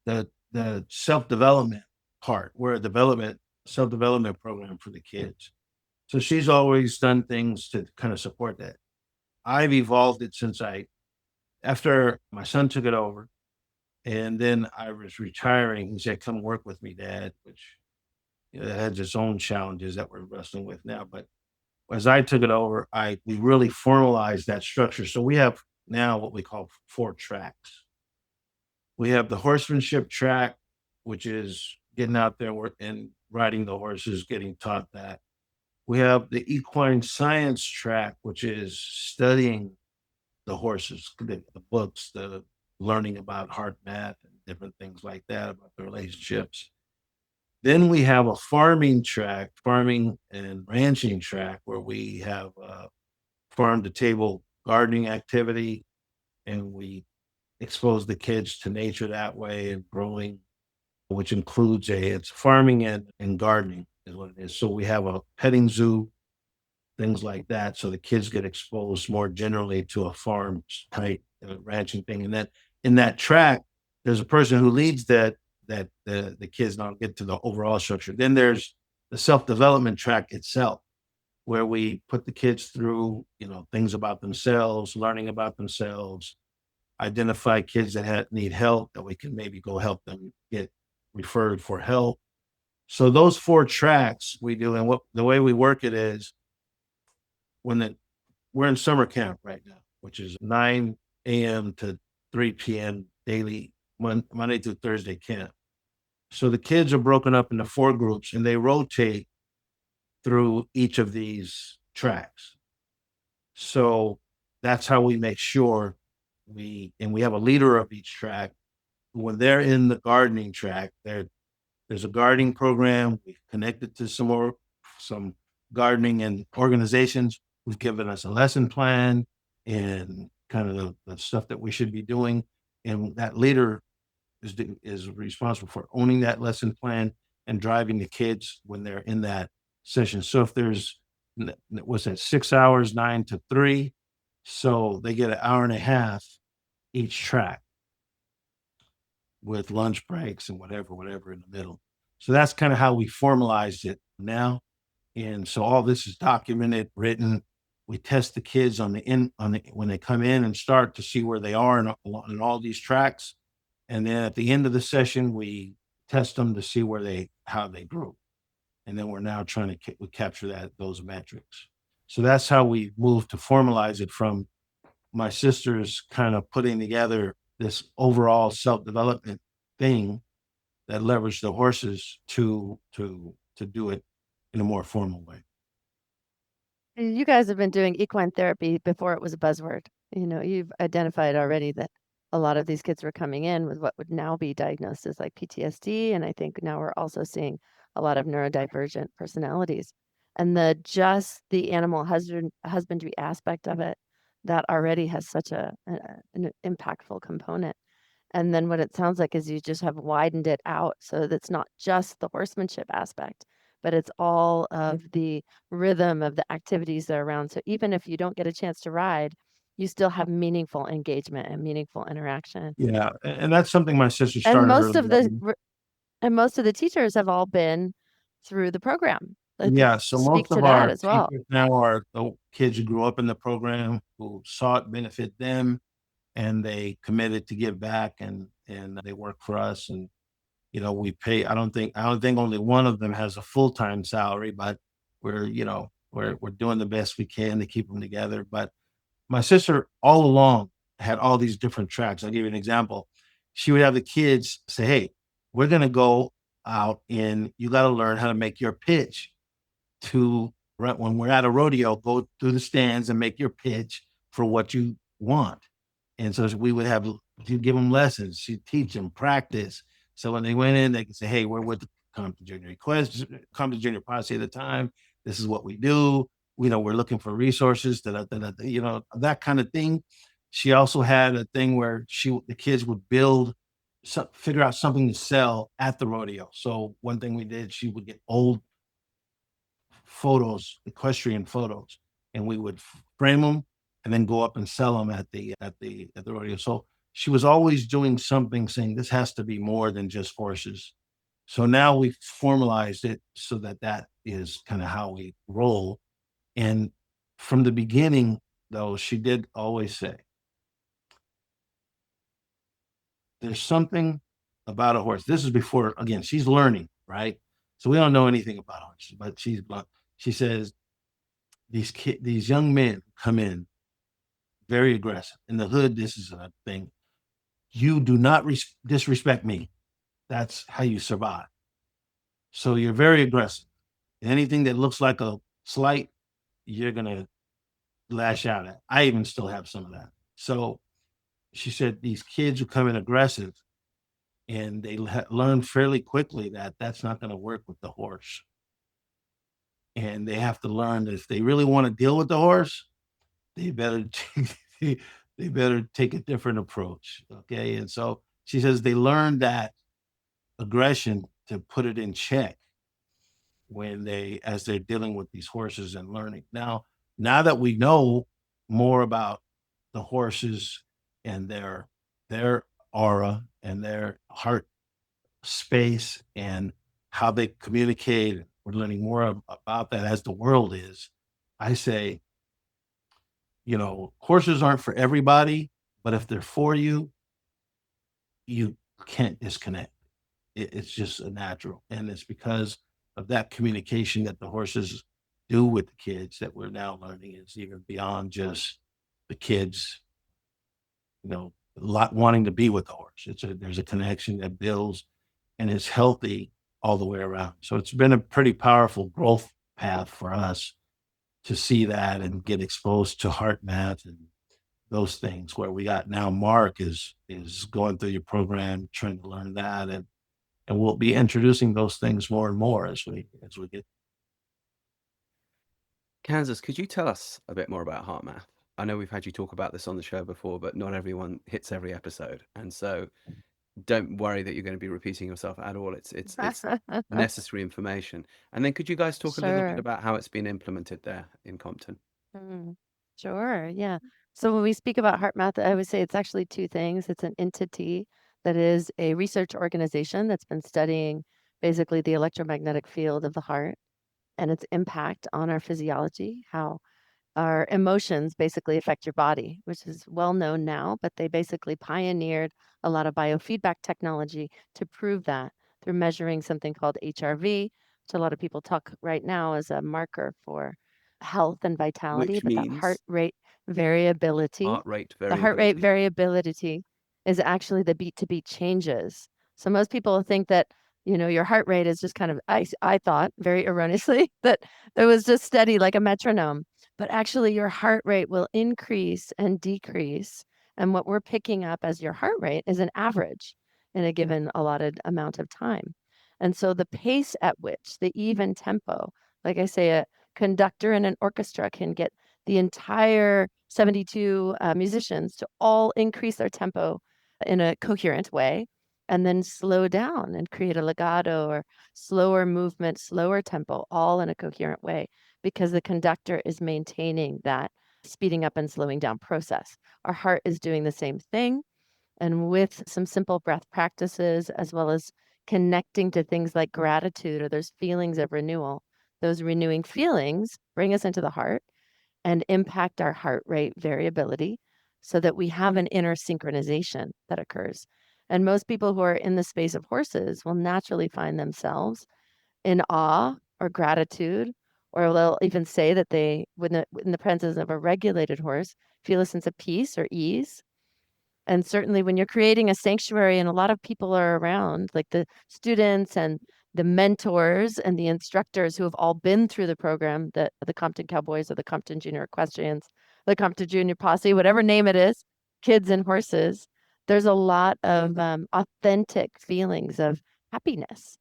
the self-development part. We're a self-development program for the kids. So she's always done things to kind of support that. I've evolved it since after my son took it over, and then I was retiring. He said, "Come work with me, Dad," which that has its own challenges that we're wrestling with now. But as I took it over, we really formalized that structure. So we have now what we call 4 tracks. We have the horsemanship track, which is getting out there and riding the horses, getting taught that. We have the equine science track, which is studying the horses, the books, the learning about HeartMath and different things like that, about the relationships. Then we have a farming track, farming and ranching track, where we have farm to table gardening activity, and we expose the kids to nature that way and growing, which includes it's farming and gardening is what it is. So we have a petting zoo, things like that. So the kids get exposed more generally to a farm type ranching thing. And then in that track, there's a person who leads the kids, and I'll get to the overall structure. Then there's the self-development track itself, where we put the kids through, things about themselves, learning about themselves, identify kids that need help that we can maybe go help them get referred for help. So those 4 tracks we do, and the way we work it is we're in summer camp right now, which is 9 a.m. to 3 p.m. daily, Monday through Thursday camp. So the kids are broken up into 4 groups, and they rotate through each of these tracks. So that's how we make sure we have a leader of each track. When they're in the gardening track, there's a gardening program. We've connected to some gardening and organizations who've given us a lesson plan and kind of the stuff that we should be doing. And that leader is responsible for owning that lesson plan and driving the kids when they're in that session. So if there's, 6 hours, 9 to 3, so they get an hour and a half each track with lunch breaks and whatever in the middle. So that's kind of how we formalized it now. And so all this is documented, written. We test the kids when they come in and start to see where they are in all these tracks. And then at the end of the session, we test them to see how they grew. And then we're now trying to capture those metrics. So that's how we moved to formalize it, from my sister's kind of putting together this overall self-development thing that leveraged the horses to do it in a more formal way. You guys have been doing equine therapy before it was a buzzword. You've identified already that a lot of these kids were coming in with what would now be diagnosed as like PTSD. And I think now we're also seeing a lot of neurodivergent personalities. and the animal husbandry aspect of it that already has such an impactful component. And then what it sounds like is you just have widened it out so that it's not just the horsemanship aspect, but it's all of the rhythm of the activities that are around. So even if you don't get a chance to ride, you still have meaningful engagement and meaningful interaction. Yeah, and that's something my sister And started most early of on. the teachers have all been through the program. Yeah, so Speak most to of that our as well. teachers now are the kids who grew up in the program, who saw it benefit them, and they committed to give back, and they work for us. And we pay. I don't think only one of them has a full-time salary, but we're doing the best we can to keep them together. But my sister all along had all these different tracks. I'll give you an example. She would have the kids say, "Hey, we're gonna go out and you got to learn how to make your pitch to right when we're at a rodeo, go through the stands and make your pitch for what you want." And so we would have to give them lessons. She'd teach them, practice. So when they went in, they could say, "Hey, we're with the Compton Junior Compton Junior Posse at the time. This is what we do. We're looking for resources, that kind of thing." She also had a thing where the kids would figure out something to sell at the rodeo. So one thing we did, she would get old photos, equestrian photos, and we would frame them and then go up and sell them at the rodeo. So she was always doing something, saying this has to be more than just horses. So now we've formalized it so that is kind of how we roll. And from the beginning, though, she did always say, "There's something about a horse." This is before, again, she's learning, right? So we don't know anything about horses, but she's blunt. She says, these young men come in very aggressive. In the hood, this is a thing. You do not disrespect me. That's how you survive. So you're very aggressive. Anything that looks like a slight, you're gonna lash out at. I even still have some of that. So she said these kids who come in aggressive, and they learn fairly quickly that that's not going to work with the horse. And they have to learn that if they really want to deal with the horse, they better they better take a different approach. Okay. And so she says they learn that aggression to put it in check as they're dealing with these horses and learning. Now that we know more about the horses and their aura and their heart space and how they communicate, we're learning more about that as the world is. I say, horses aren't for everybody, but if they're for you, you can't disconnect. It's just a natural. And it's because of that communication that the horses do with the kids that we're now learning is even beyond just the kids, wanting to be with the horse. There's a connection that builds and is healthy all the way around. So it's been a pretty powerful growth path for us to see that and get exposed to HeartMath and those things, where we got now Mark is going through your program, trying to learn that, and we'll be introducing those things more and more as we get. Kansas, could you tell us a bit more about HeartMath? I know we've had you talk about this on the show before, but not everyone hits every episode. And so don't worry that you're going to be repeating yourself at all. It's necessary information. And then could you guys talk a little bit Sure. about how it's been implemented there in Compton? Sure. Yeah. So when we speak about HeartMath, I would say it's actually two things. It's an entity that is a research organization that's been studying basically the electromagnetic field of the heart and its impact on our physiology, how our emotions basically affect your body, which is well known now, but they basically pioneered a lot of biofeedback technology to prove that through measuring something called HRV, which a lot of people talk right now as a marker for health and vitality, Which but that means heart rate variability, heart rate the heart rate variability. variability is actually the beat to beat changes. So most people think that, your heart rate is just kind of, I thought very erroneously that it was just steady like a metronome, but actually your heart rate will increase and decrease. And what we're picking up as your heart rate is an average in a given allotted amount of time. And so the pace at which the even tempo, like I say, conductor in an orchestra can get the entire 72 musicians to all increase their tempo in a coherent way and then slow down and create a legato or slower movement, slower tempo, all in a coherent way, because the conductor is maintaining that speeding up and slowing down process. Our heart is doing the same thing. And with some simple breath practices, as well as connecting to things like gratitude or those feelings of renewal, those renewing feelings bring us into the heart and impact our heart rate variability so that we have an inner synchronization that occurs. And most people who are in the space of horses will naturally find themselves in awe or gratitude, or they'll even say that they, when in the presence of a regulated horse, feel a sense of peace or ease. And certainly when you're creating a sanctuary and a lot of people are around, like the students and the mentors and the instructors who have all been through the program, that the Compton Cowboys or the Compton Junior Equestrians, the Compton Junior Posse, whatever name it is, kids and horses, there's a lot of authentic feelings of happiness,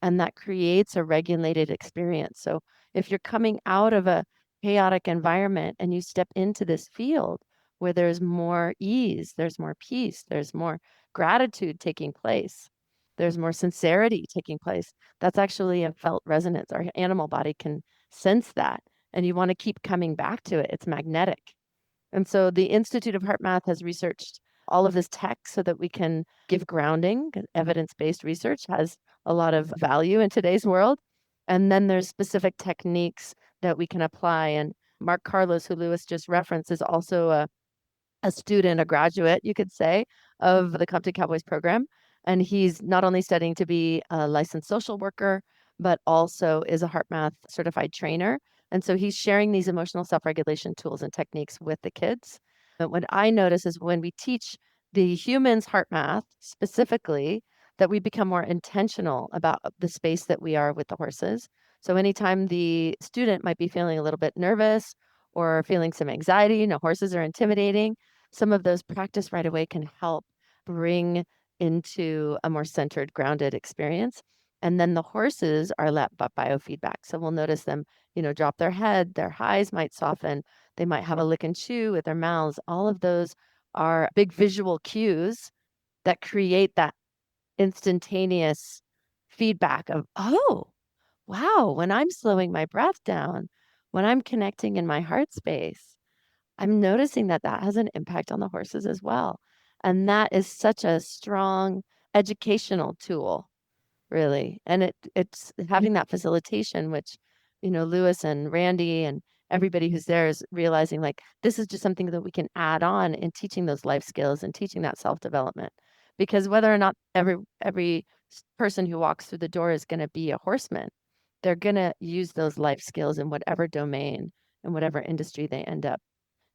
and that creates a regulated experience. So if you're coming out of a chaotic environment and you step into this field where there's more ease, there's more peace, there's more gratitude taking place, there's more sincerity taking place, that's actually a felt resonance. Our animal body can sense that, and you want to keep coming back to it. It's magnetic. And so the Institute of HeartMath has researched all of this tech so that we can give grounding. Evidence-based research has a lot of value in today's world. And then there's specific techniques that we can apply. And Mark Carlos, who Lewis just referenced, is also a student, a graduate, you could say, of the Compton Cowboys program. And he's not only studying to be a licensed social worker, but also is a HeartMath certified trainer. And so he's sharing these emotional self-regulation tools and techniques with the kids. But what I notice is when we teach the humans HeartMath specifically, that we become more intentional about the space that we are with the horses. So anytime the student might be feeling a little bit nervous or feeling some anxiety, horses are intimidating, some of those practice right away can help bring into a more centered, grounded experience. And then the horses are let biofeedback. So we'll notice them, drop their head, their eyes might soften, they might have a lick and chew with their mouths. All of those are big visual cues that create that instantaneous feedback of, oh, wow, when I'm slowing my breath down, when I'm connecting in my heart space, I'm noticing that that has an impact on the horses as well. And that is such a strong educational tool, really. And it's having that facilitation, which, Lewis and Randy and everybody who's there is realizing, like, this is just something that we can add on in teaching those life skills and teaching that self-development. Because whether or not every person who walks through the door is going to be a horseman, they're going to use those life skills in whatever domain, in whatever industry they end up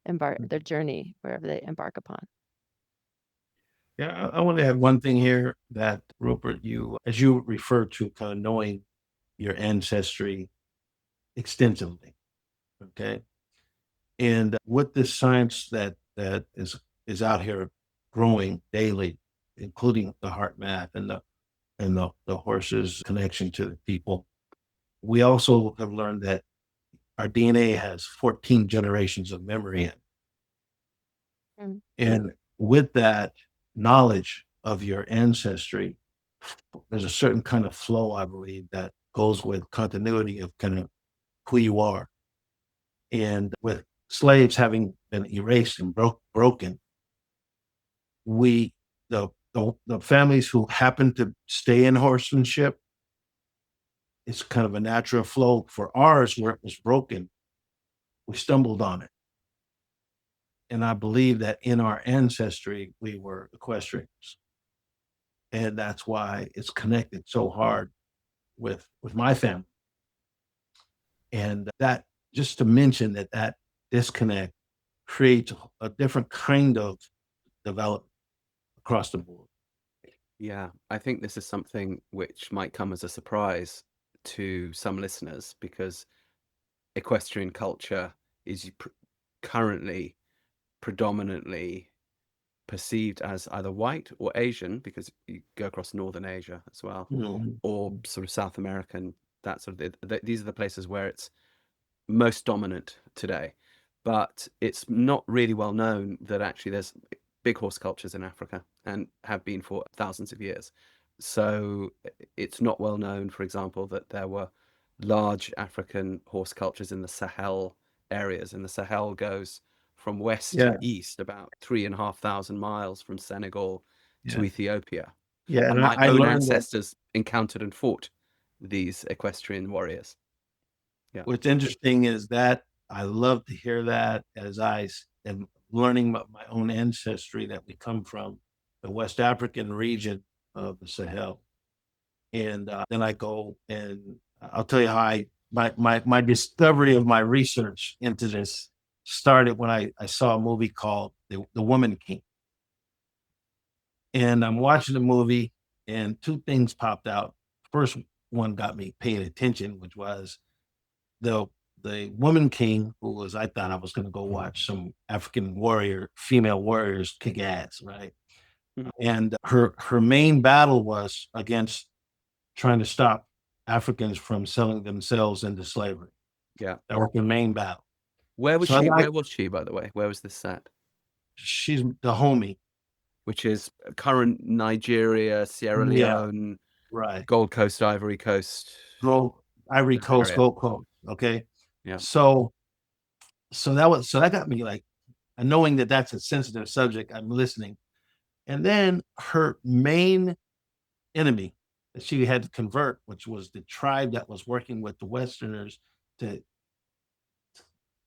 their journey, wherever they embark upon. Yeah, I want to add one thing here that Rupert, as you refer to kind of knowing your ancestry extensively, okay? And with this science that is out here growing daily, including the heart math and the horse's connection to the people, we also have learned that our DNA has 14 generations of memory in. Mm. And with that knowledge of your ancestry, there's a certain kind of flow, I believe, that goes with continuity of kind of who you are. And with slaves having been erased and broken, we the families who happen to stay in horsemanship, it's kind of a natural flow. For ours, where it was broken, we stumbled on it. And I believe that in our ancestry, we were equestrians. And that's why it's connected so hard with my family. And that, just to mention that disconnect creates a different kind of development across the board. Yeah, I think this is something which might come as a surprise to some listeners, because equestrian culture is currently predominantly perceived as either white or Asian, because you go across Northern Asia as well, or sort of South American, that sort of these are the places where it's most dominant today, but it's not really well known that actually there's big horse cultures in Africa and have been for thousands of years. So it's not well known, for example, that there were large African horse cultures in the Sahel areas, and the Sahel goes from west Yeah. to east about 3,500 miles from Senegal to Yeah. Ethiopia. Yeah. And And my I own learned that ancestors encountered and fought these equestrian warriors. Yeah. what's interesting is that I love to hear that as I am learning about my own ancestry, that we come from the West African region of the Sahel. And then I go and I'll tell you how my discovery of my research into this started when I saw a movie called The Woman King. And I'm watching the movie, and two things popped out. First one got me paying attention, which was the Woman King, who was, I thought I was going to go watch some African female warriors kick ass, right? Mhm. And her main battle was against trying to stop Africans from selling themselves into slavery. Yeah. That was the main battle. Where was So she? I- Where was she, by the way? Where was this set? She's the homie. Which is current Nigeria, Sierra Yeah, Leone, right. Gold Coast, Ivory Coast. Ivory That Coast, area. Gold Coast. Okay. Yeah. So that got me like, knowing that that's a sensitive subject, I'm listening. And then her main enemy that she had to convert, which was the tribe that was working with the Westerners to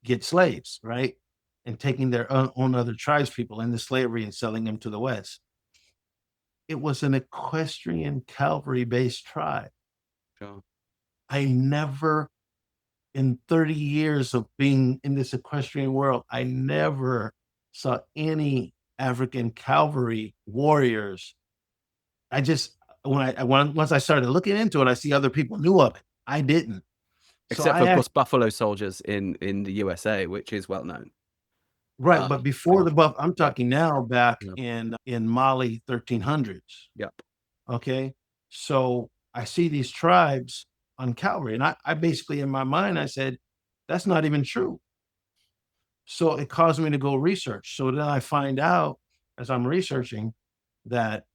get slaves, right? And taking their own other tribes people into slavery and selling them to the West. It was an equestrian cavalry based tribe. Sure. I never, in 30 years of being in this equestrian world, I never saw any African cavalry warriors. I just, once I started looking into it, I see other people knew of it. I didn't. Except for, of course, buffalo soldiers in the USA, which is well known. Right, but before the buff, I'm Yeah. talking now back Yeah. in Mali 1300s. Yep. Okay, so I see these tribes on cavalry, and I basically, in my mind, I said, that's not even true. So it caused me to go research. So then I find out as I'm researching that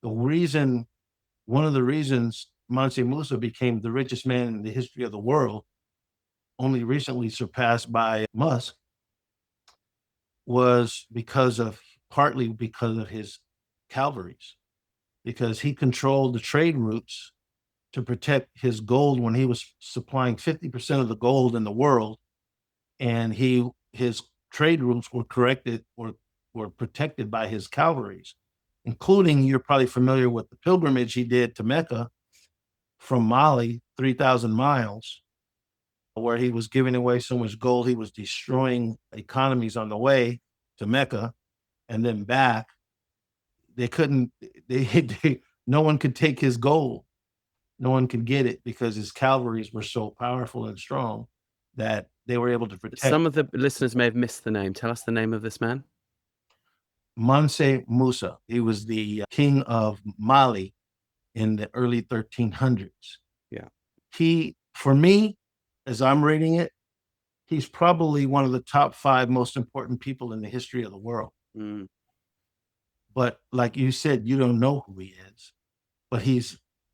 one of the reasons Mansa Musa became the richest man in the history of the world, only recently surpassed by Musk, was partly because of his cavalries, because he controlled the trade routes to protect his gold when he was supplying 50% of the gold in the world. And his trade routes were protected by his cavalries, including, you're probably familiar with the pilgrimage he did to Mecca from Mali, 3,000 miles, where he was giving away so much gold, he was destroying economies on the way to Mecca and then back. They couldn't, no one could take his gold. No one could get it because his cavalries were so powerful and strong that they were able to protect. Some of the listeners may have missed the name. Tell us the name of this man. Mansa Musa. He was the king of Mali in the early 1300s. Yeah. For me, as I'm reading it, he's probably one of the top 5 most important people in the history of the world. Mm. But like you said, you don't know who he is. But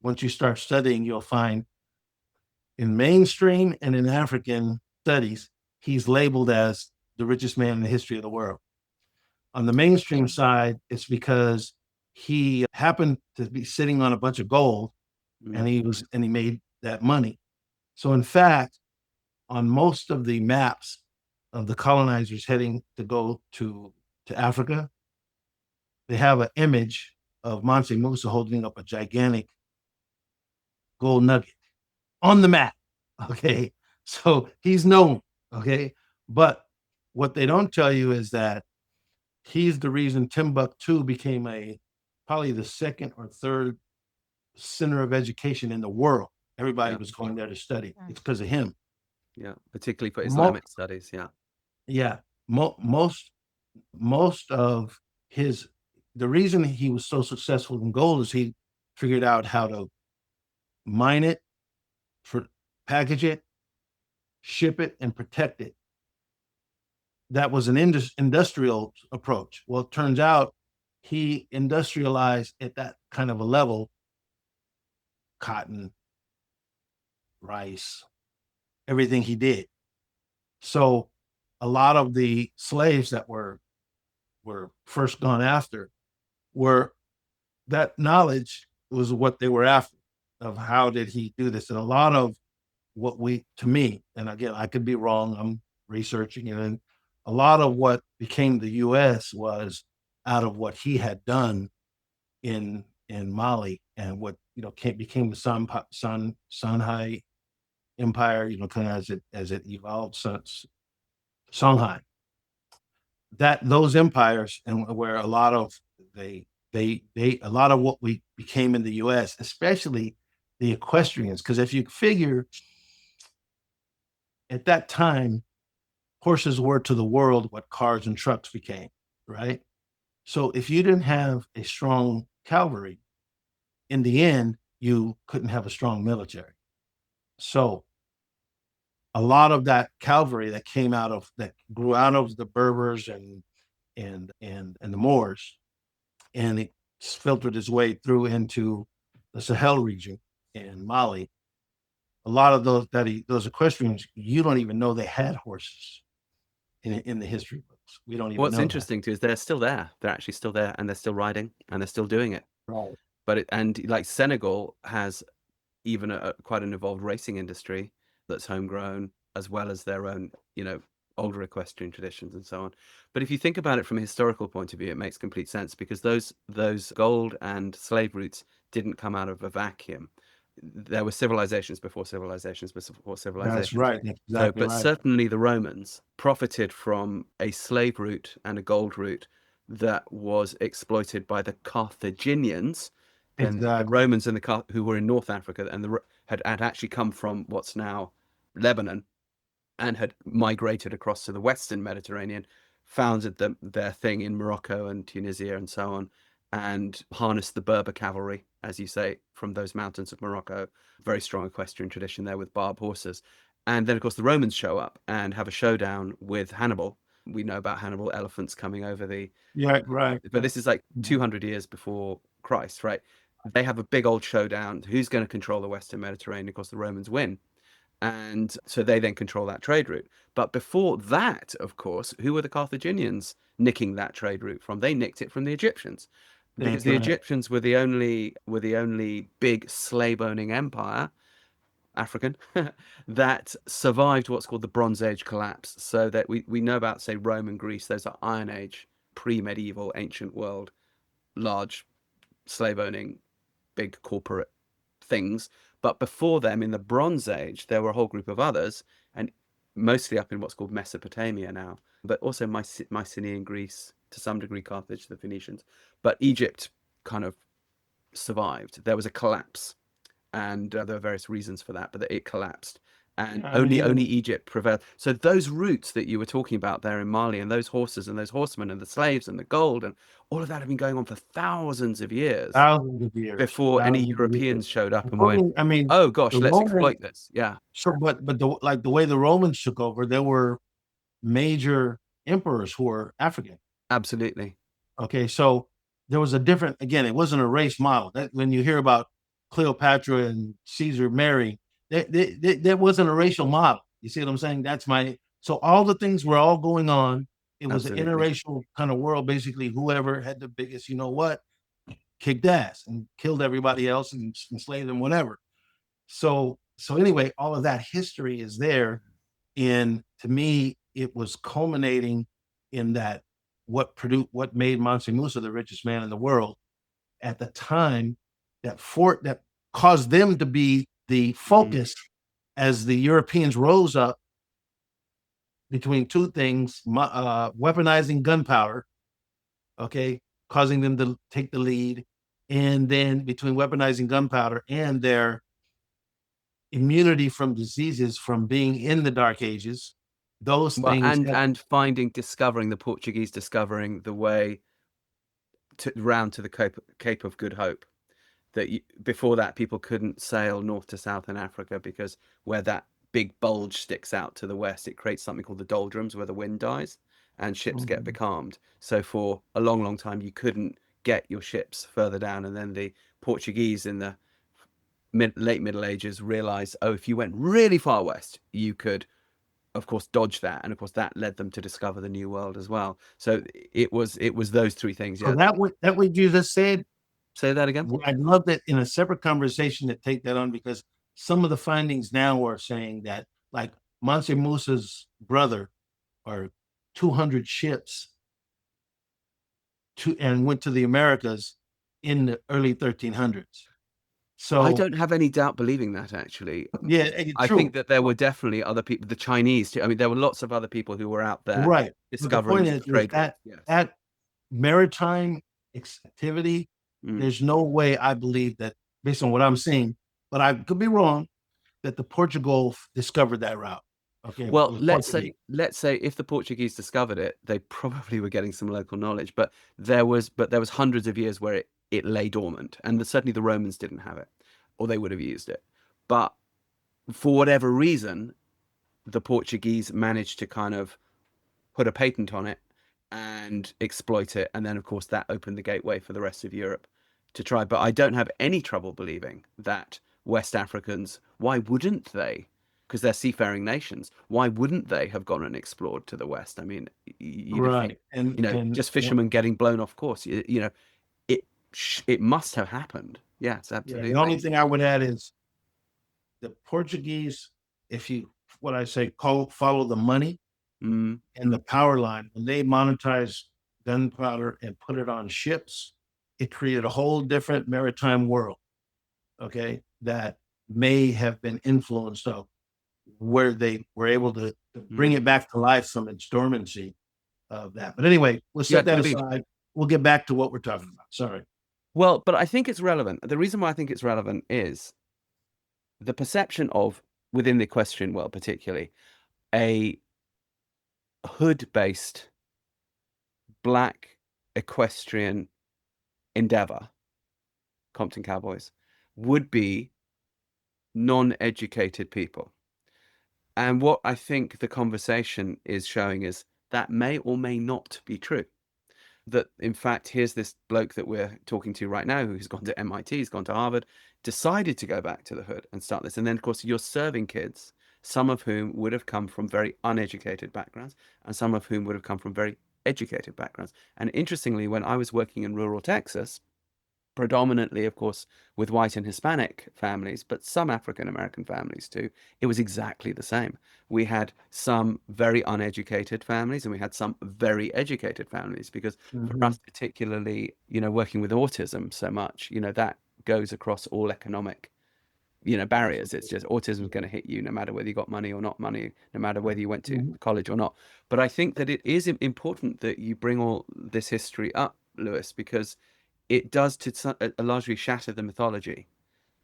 once you start studying, you'll find in mainstream and in African studies, he's labeled as the richest man in the history of the world. On the mainstream side, it's because he happened to be sitting on a bunch of gold, and he made that money. So in fact, on most of the maps of the colonizers heading to go to Africa, they have an image of Mansa Musa holding up a gigantic gold nugget on the map. Okay. So he's known. Okay. But what they don't tell you is that he's the reason Timbuktu became probably the second or third center of education in the world. Everybody was going there to study. It's because of him. Yeah, particularly for Islamic studies. Yeah. Yeah. Most of the reason he was so successful in gold is he figured out how to mine it, package it, ship it, and protect it. That was an industrial approach. Well, it turns out he industrialized at that kind of a level cotton, rice, everything he did. So a lot of the slaves that were first gone after were, that knowledge was what they were after, of how did he do this. And a lot of what to me, and again, I could be wrong, I'm researching it, and a lot of what became the US was out of what he had done in Mali, and what became the Songhai Empire, kind of as it evolved since Songhai. That those empires, and where a lot of a lot of what we became in the US, especially the equestrians, because if you figure at that time, horses were to the world what cars and trucks became, right? So if you didn't have a strong cavalry, in the end, you couldn't have a strong military. So a lot of that cavalry that grew out of the Berbers and the Moors, and it filtered its way through into the Sahel region and Mali. A lot of those equestrians, you don't even know they had horses in the history books. We don't even know. What's interesting too is they're still there. They're actually still there, and they're still riding, and they're still doing it. Right. But like Senegal has even quite an evolved racing industry that's homegrown, as well as their own, older equestrian traditions and so on. But if you think about it from a historical point of view, it makes complete sense, because those gold and slave routes didn't come out of a vacuum. There were civilizations before civilizations before civilizations. That's right. Exactly. But certainly the Romans profited from a slave route and a gold route that was exploited by the Carthaginians. And the Romans and who were in North Africa, and had actually come from what's now Lebanon, and had migrated across to the Western Mediterranean, founded their thing in Morocco and Tunisia and so on, and harnessed the Berber cavalry, as you say, from those mountains of Morocco. Very strong equestrian tradition there with barb horses. And then, of course, the Romans show up and have a showdown with Hannibal. We know about Hannibal, elephants coming over the... Yeah, right. But this is like 200 years before Christ, right? They have a big old showdown. Who's going to control the Western Mediterranean? Of course, the Romans win. And so they then control that trade route. But before that, of course, who were the Carthaginians nicking that trade route from? They nicked it from the Egyptians. Because the Egyptians were the only big slave-owning empire, African, that survived what's called the Bronze Age collapse. So that we know about, say, Rome and Greece. Those are Iron Age, pre-medieval, ancient world, large slave-owning, big corporate things. But before them, in the Bronze Age, there were a whole group of others, and mostly up in what's called Mesopotamia now, but also Mycenaean Greece, to some degree Carthage, the Phoenicians. But Egypt kind of survived. There was a collapse, and there were various reasons for that, but it collapsed. And only Egypt prevailed. So those routes that you were talking about there in Mali, and those horses and those horsemen and the slaves and the gold, and all of that have been going on for thousands of years. Before any Europeans showed up and went, oh gosh, let's exploit this. Yeah. Sure, but the way the Romans took over, there were major emperors who were African. Absolutely. Okay, so there was a different, again, it wasn't a race model. That when you hear about Cleopatra and Caesar marrying, there wasn't a racial model. You see what I'm saying? So all the things were all going on. It was an interracial kind of world. Basically, whoever had the biggest, kicked ass and killed everybody else and enslaved them, whatever. So anyway, all of that history is there. And to me, it was culminating in that what made Mansa Musa the richest man in the world at the time, that caused them to be the focus as the Europeans rose up between two things, weaponizing gunpowder, okay, causing them to take the lead, and then between weaponizing gunpowder and their immunity from diseases from being in the Dark Ages, those things. And discovering the Portuguese discovering the way round to the Cape of Good Hope. That before that, people couldn't sail north to south in Africa because where that big bulge sticks out to the west, it creates something called the doldrums, where the wind dies and ships get becalmed. So for a long, long time, you couldn't get your ships further down. And then the Portuguese in the late Middle Ages realized, oh, if you went really far west, you could, of course, dodge that. And of course, that led them to discover the New World as well. So it was those three things. So Yeah. that what you just said, Say that again. I'd love that in a separate conversation to take that on, because some of the findings now are saying that, like, Mansa Musa's brother are 200 ships and went to the Americas in the early 1300s. So I don't have any doubt believing that, actually. yeah, I true. think that there were definitely other people, the Chinese too. I mean, there were lots of other people who were out there Right. But the discovering point is trade that routes. Yes. that maritime activity, there's no way, I believe, that based on what I'm seeing, but I could be wrong, that the Portugal discovered that route. Okay. Well, let's say if the Portuguese discovered it, they probably were getting some local knowledge, but there was hundreds of years where it lay dormant, and certainly the Romans didn't have it, or they would have used it. But for whatever reason, the Portuguese managed to kind of put a patent on it and exploit it, and then of course that opened the gateway for the rest of Europe to try. But I don't have any trouble believing that West Africans, why wouldn't they? Because they're seafaring nations, why wouldn't they have gone and explored to the west? I mean, you'd right. think, And just fishermen getting blown off course. It must have happened. Yes, absolutely. The only thing I would add is the Portuguese, if you, what I say, follow the money and the power line, when they monetized gunpowder and put it on ships, it created a whole different maritime world. Okay. That may have been influenced of where they were able to bring it back to life from its dormancy of that. But anyway, we'll set that aside. We'll get back to what we're talking about. Sorry. Well, but I think it's relevant. The reason why I think it's relevant is the perception of, within the equestrian world particularly, a hood-based black equestrian endeavor, Compton Cowboys, would be non-educated people. And what I think the conversation is showing is that may or may not be true. That, in fact, here's this bloke that we're talking to right now who's gone to MIT, he's gone to Harvard, decided to go back to the hood and start this. And then, of course, you're serving kids, some of whom would have come from very uneducated backgrounds and some of whom would have come from very educated backgrounds. And interestingly, when I was working in rural Texas, predominantly, of course, with white and Hispanic families, but some African American families too, it was exactly the same. We had some very uneducated families and we had some very educated families, because for us, particularly, working with autism so much, that goes across all economic, barriers. It's just autism is going to hit you no matter whether you got money or not money, no matter whether you went to college or not. But I think that it is important that you bring all this history up, Lewis, because it does to largely shatter the mythology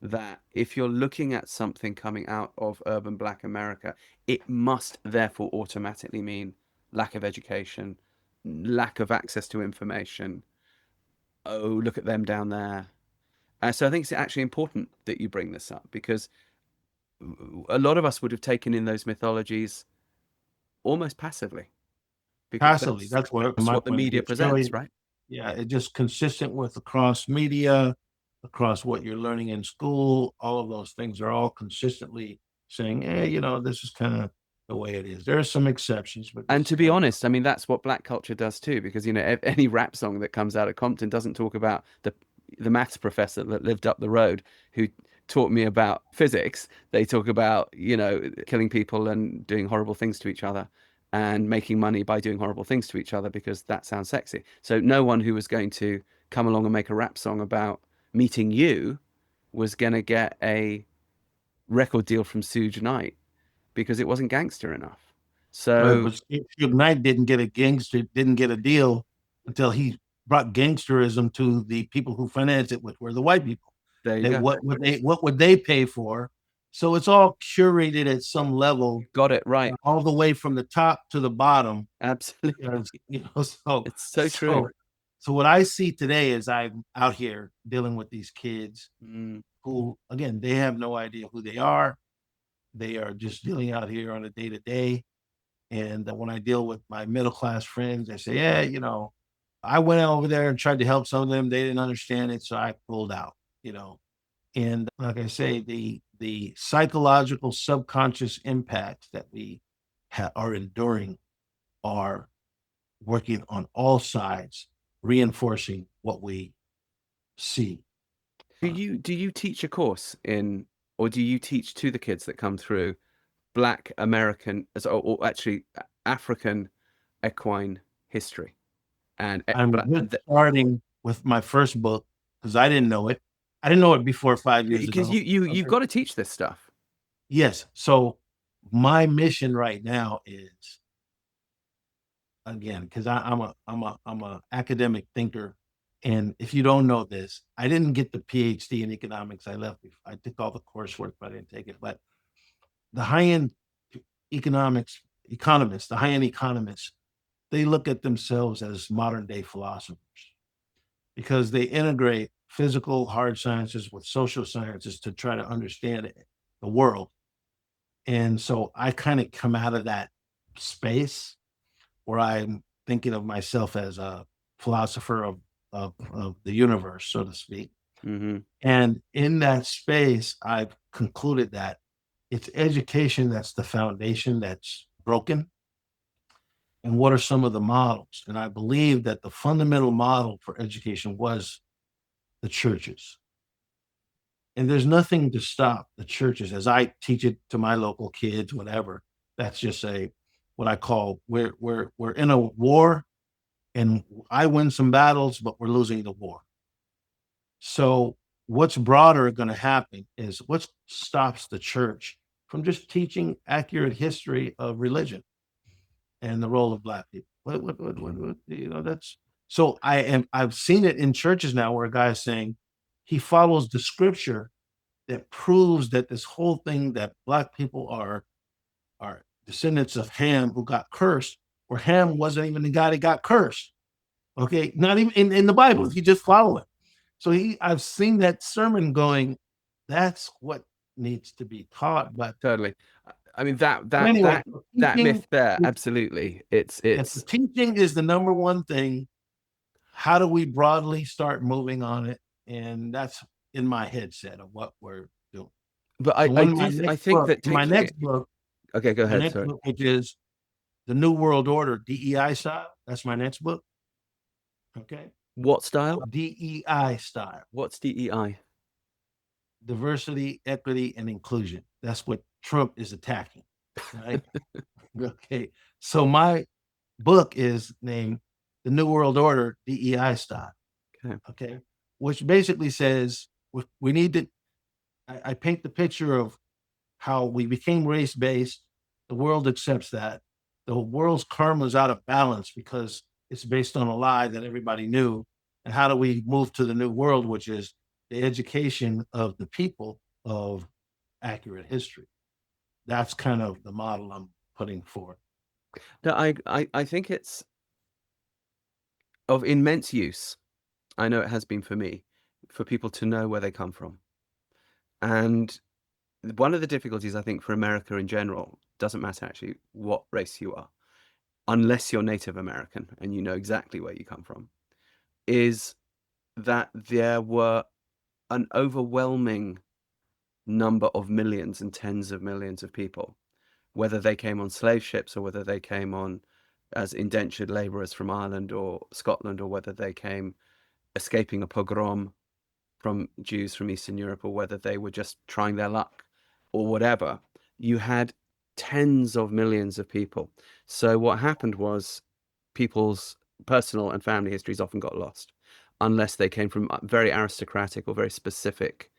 that if you're looking at something coming out of urban black America, it must therefore automatically mean lack of education, lack of access to information. Oh, look at them down there. So I think it's actually important that you bring this up, because a lot of us would have taken in those mythologies almost passively. Because That's what the media presents, right? Yeah, it's just consistent with across media, across what you're learning in school. All of those things are all consistently saying, hey, this is kind of the way it is. There are some exceptions, but and to be honest, I mean, that's what black culture does too, because any rap song that comes out of Compton doesn't talk about the maths professor that lived up the road who taught me about physics. They talk about killing people and doing horrible things to each other and making money by doing horrible things to each other, because that sounds sexy. So no one who was going to come along and make a rap song about meeting you was going to get a record deal from Suge Knight, because it wasn't gangster enough. So but Suge Knight didn't get a deal until he brought gangsterism to the people who financed it, which were the white people. there you go. What would they pay for? So it's all curated at some level. Got it right. All the way from the top to the bottom. Absolutely. So it's so true. So what I see today is I'm out here dealing with these kids who, again, they have no idea who they are. They are just dealing out here on a day to day. And when I deal with my middle class friends, they say, yeah, I went over there and tried to help some of them. They didn't understand it. So I pulled out, And like I say, the psychological subconscious impacts that we are enduring are working on all sides, reinforcing what we see. Do you teach a course in, or do you teach to the kids that come through Black American, or actually African equine history? And I'm just starting with my first book because I didn't know it. I didn't know it before 5 years because ago. you've got to teach this stuff. Yes. So my mission right now is, again, because I'm a academic thinker, and if you don't know this, I didn't get the PhD in economics. I left. I took all the coursework, but I didn't take it. But the high-end economists, the high-end economists, they look at themselves as modern-day philosophers because they integrate physical hard sciences with social sciences to try to understand the world. And so I kind of come out of that space where I'm thinking of myself as a philosopher of the universe, so to speak. Mm-hmm. And in that space, I've concluded that it's education that's the foundation that's broken. And what are some of the models? And I believe that the fundamental model for education was the churches. And there's nothing to stop the churches as I teach it to my local kids, whatever. That's just what I call we're in a war and I win some battles, but we're losing the war. So what's broader going to happen is what stops the church from just teaching accurate history of religion and the role of Black people. That's so I've seen it in churches now where a guy is saying he follows the scripture that proves that this whole thing that Black people are descendants of Ham who got cursed, or Ham wasn't even the guy that got cursed. Okay, not even in the Bible, if you just follow it. So I've seen that sermon going, that's what needs to be taught. But totally. I mean that anyway, that myth there, absolutely. It's teaching is the number one thing. How do we broadly start moving on it? And that's in my headset of what we're doing. But so I think that my next book, okay, go ahead. Sorry. Book, which is The New World Order, DEI style. That's my next book. Okay. What style? DEI style. What's DEI? Diversity, equity, and inclusion. That's what Trump is attacking. Right. Okay. So my book is named The New World Order, DEI style. Okay. Which basically says we need to, I paint the picture of how we became race-based. The world accepts that. The world's karma is out of balance because it's based on a lie that everybody knew. And how do we move to the new world, which is the education of the people of accurate history? That's kind of the model I'm putting forth. No, I think it's of immense use. I know it has been for me, for people to know where they come from. And one of the difficulties, I think, for America in general, doesn't matter actually what race you are, unless you're Native American and you know exactly where you come from, is that there were an overwhelming number of millions and tens of millions of people, whether they came on slave ships or whether they came on as indentured laborers from Ireland or Scotland, or whether they came escaping a pogrom from Jews from Eastern Europe, or whether they were just trying their luck or whatever. You had tens of millions of people. So what happened was people's personal and family histories often got lost unless they came from very aristocratic or very specific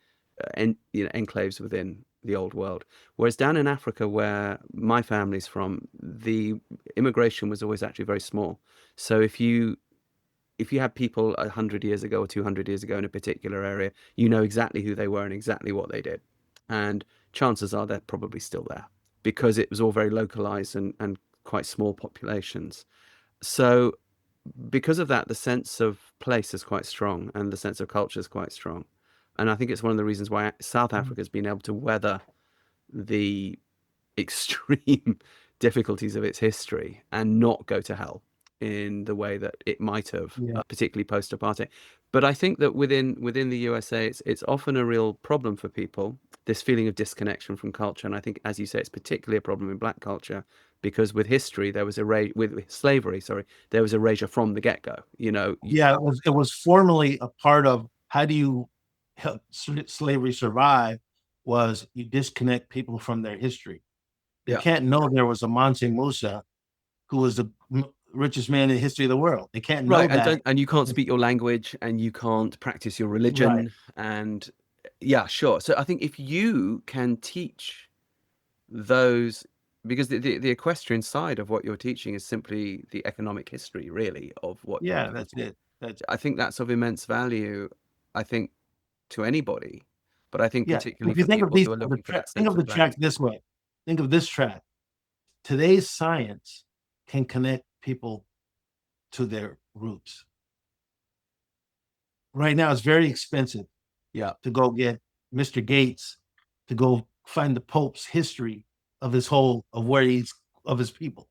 enclaves within the old world. Whereas down in Africa, where my family's from, the immigration was always actually very small. So if you had people 100 years ago or 200 years ago in a particular area, you know exactly who they were and exactly what they did. And chances are they're probably still there because it was all very localized and quite small populations. So because of that, the sense of place is quite strong and the sense of culture is quite strong. And I think it's one of the reasons why South Africa has been able to weather the extreme difficulties of its history and not go to hell in the way that it might have, Yeah. particularly post-apartheid. But I think that within the USA, it's often a real problem for people, this feeling of disconnection from culture. And I think, as you say, it's particularly a problem in Black culture because with history, there was with slavery, sorry, there was erasure from the get-go. Yeah, it was formerly a part of how do you help slavery survive was you disconnect people from their history. They Yeah. can't know there was a Mansa Musa who was the richest man in the history of the world. They can't know Right, that. and you can't speak your language, and you can't practice your Right. religion, and yeah, sure. So I think if you can teach those, because the equestrian side of what you're teaching is simply the economic history, really, of what your Yeah, that's people. it. That's I think that's of immense value. I think to anybody, but I think yeah. particularly If you for think of people who are looking for that think sense of of the track place. this way. Think of this track. Today's science can connect people to their roots. Right now, it's very expensive Yeah. to go get Mr. Gates to go find the Pope's history of his people,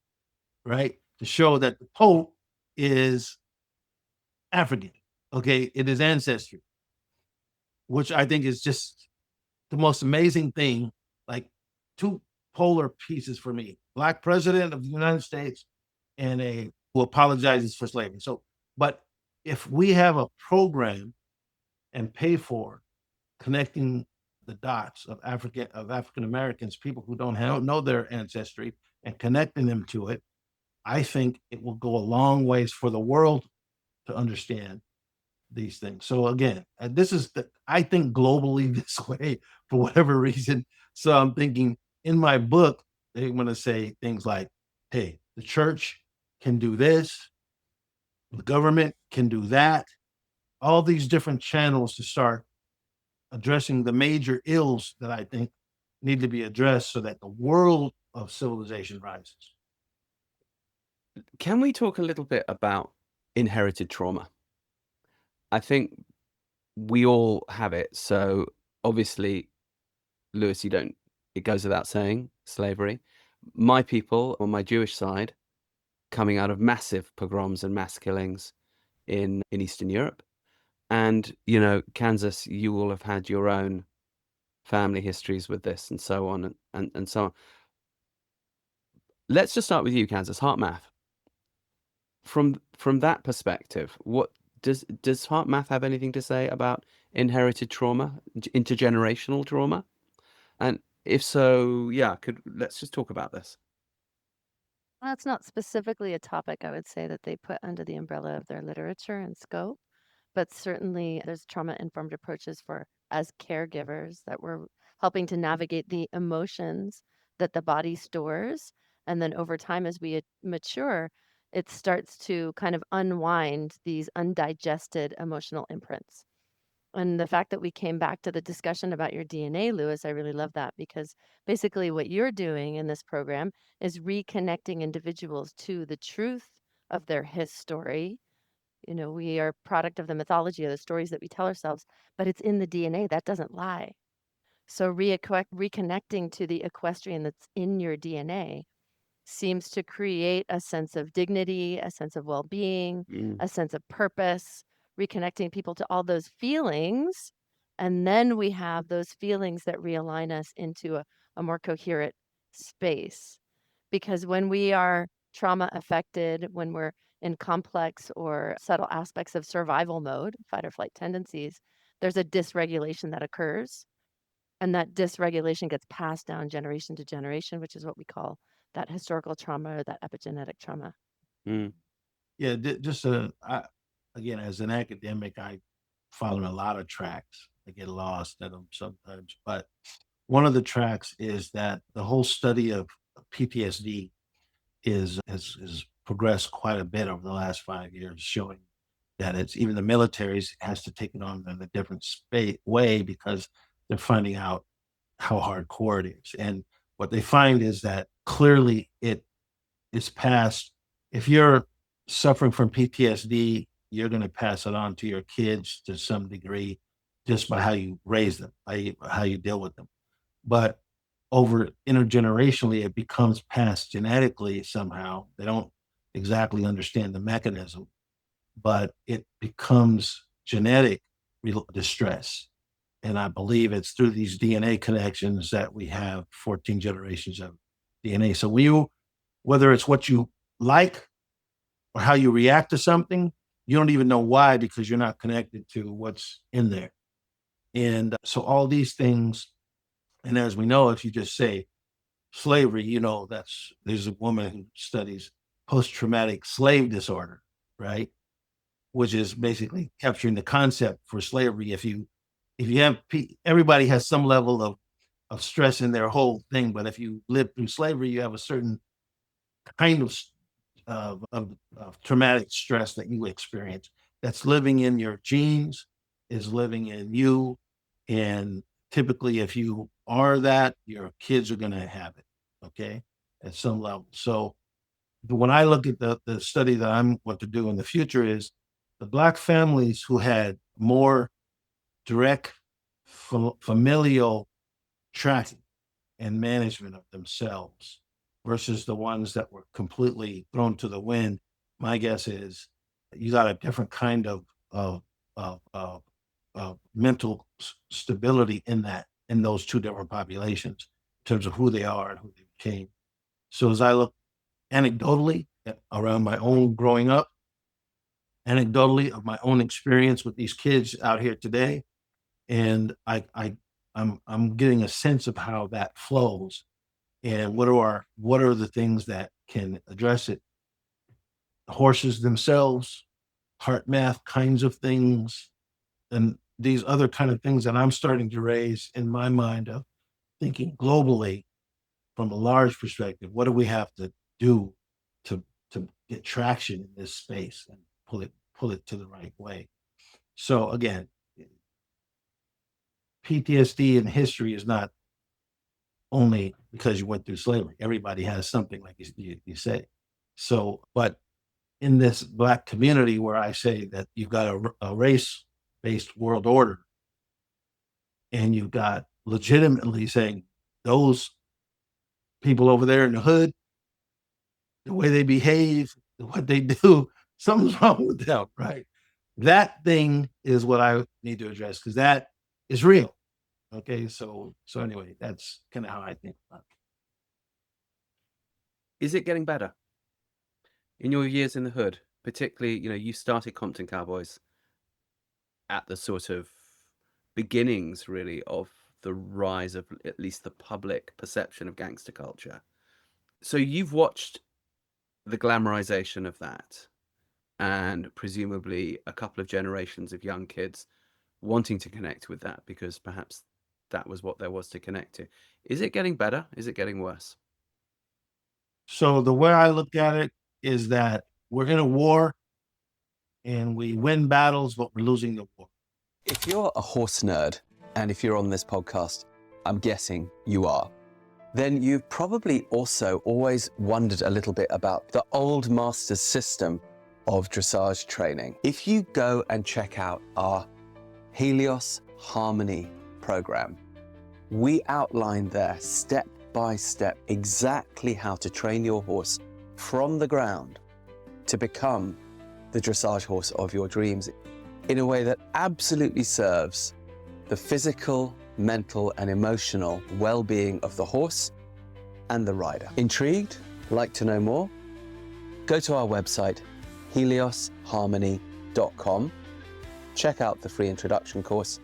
right? To show that the Pope is African, okay, in his ancestry, which I think is just the most amazing thing. Like two polar pieces for me: Black president of the United States and a who apologizes for slavery. So, but if we have a program and pay for connecting the dots of African Americans, people who don't know their ancestry, and connecting them to it, I think it will go a long ways for the world to understand these things. So again, I think globally this way for whatever reason. So I'm thinking in my book, they're going to say things like, hey, the church can do this, the government can do that, all these different channels to start addressing the major ills that I think need to be addressed so that the world of civilization rises. Can we talk a little bit about inherited trauma? I think we all have it. So obviously, Lewis, it goes without saying, slavery. My people on my Jewish side, coming out of massive pogroms and mass killings in Eastern Europe. And, Kansas, you will have had your own family histories with this and so on and so on. Let's just start with you, Kansas, HeartMath. From that perspective, what does HeartMath have anything to say about inherited trauma, intergenerational trauma? And if so, yeah, let's just talk about this. That's not specifically a topic I would say that they put under the umbrella of their literature and scope, but certainly there's trauma-informed approaches for as caregivers that we're helping to navigate the emotions that the body stores. And then over time, as we mature, it starts to kind of unwind these undigested emotional imprints. And the fact that we came back to the discussion about your DNA, Lewis, I really love that because basically what you're doing in this program is reconnecting individuals to the truth of their history. We are product of the mythology of the stories that we tell ourselves, but it's in the DNA. That doesn't lie. So reconnecting to the equestrian that's in your DNA seems to create a sense of dignity, a sense of well-being, a sense of purpose, reconnecting people to all those feelings. And then we have those feelings that realign us into a more coherent space. Because when we are trauma affected, when we're in complex or subtle aspects of survival mode, fight or flight tendencies, there's a dysregulation that occurs. And that dysregulation gets passed down generation to generation, which is what we call that historical trauma or that epigenetic trauma. Mm. Yeah, again, as an academic, I follow a lot of tracks. I get lost in them sometimes, but one of the tracks is that the whole study of PTSD has progressed quite a bit over the last 5 years, showing that it's even the militaries has to take it on in a different way because they're finding out how hardcore it is. And what they find is that clearly it is passed. If you're suffering from PTSD, you're going to pass it on to your kids to some degree just by how you raise them, how you deal with them. But over intergenerationally, it becomes passed genetically somehow. They don't exactly understand the mechanism, but it becomes genetic distress. And I believe it's through these DNA connections that we have 14 generations of DNA. So whether it's what you like or how you react to something, you don't even know why because you're not connected to what's in there. And so all these things, and as we know, if you just say slavery, there's a woman who studies post-traumatic slave disorder, right? Which is basically capturing the concept for slavery. If you have, everybody has some level of stress in their whole thing, but if you live through slavery, you have a certain kind of traumatic stress that you experience that's living in your genes, is living in you. And typically, if you are that, your kids are going to have it, okay, at some level. So when I look at the study that I'm going to do in the future is the Black families who had more direct familial tracking and management of themselves versus the ones that were completely thrown to the wind. My guess is you got a different kind of, of, of, of mental stability in those two different populations in terms of who they are and who they became. So as I look anecdotally around my own growing up, anecdotally of my own experience with these kids out here today, and I'm getting a sense of how that flows and what are the things that can address it. Horses themselves, HeartMath kinds of things, and these other kind of things that I'm starting to raise in my mind of thinking globally from a large perspective. What do we have to do to get traction in this space and pull it to the right way? So again, PTSD in history is not only because you went through slavery. Everybody has something, like you say. So, but in this Black community where I say that you've got a race-based world order, and you've got legitimately saying those people over there in the hood, the way they behave, what they do, something's wrong with them, right? That thing is what I need to address because that is real. Okay, so anyway, that's kind of how I think about it. Is it getting better in your years in the hood? Particularly, you started Compton Cowboys at the sort of beginnings, really, of the rise of at least the public perception of gangster culture. So you've watched the glamorization of that, and presumably a couple of generations of young kids wanting to connect with that because perhaps that was what there was to connect to. Is it getting better? Is it getting worse? So the way I look at it is that we're in a war and we win battles, but we're losing the war. If you're a horse nerd, and if you're on this podcast, I'm guessing you are, then you've probably also always wondered a little bit about the old master's system of dressage training. If you go and check out our Helios Harmony program, we outline there step by step exactly how to train your horse from the ground to become the dressage horse of your dreams in a way that absolutely serves the physical, mental, and emotional well-being of the horse and the rider. Intrigued? Like to know more? Go to our website, heliosharmony.com. Check out the free introduction course.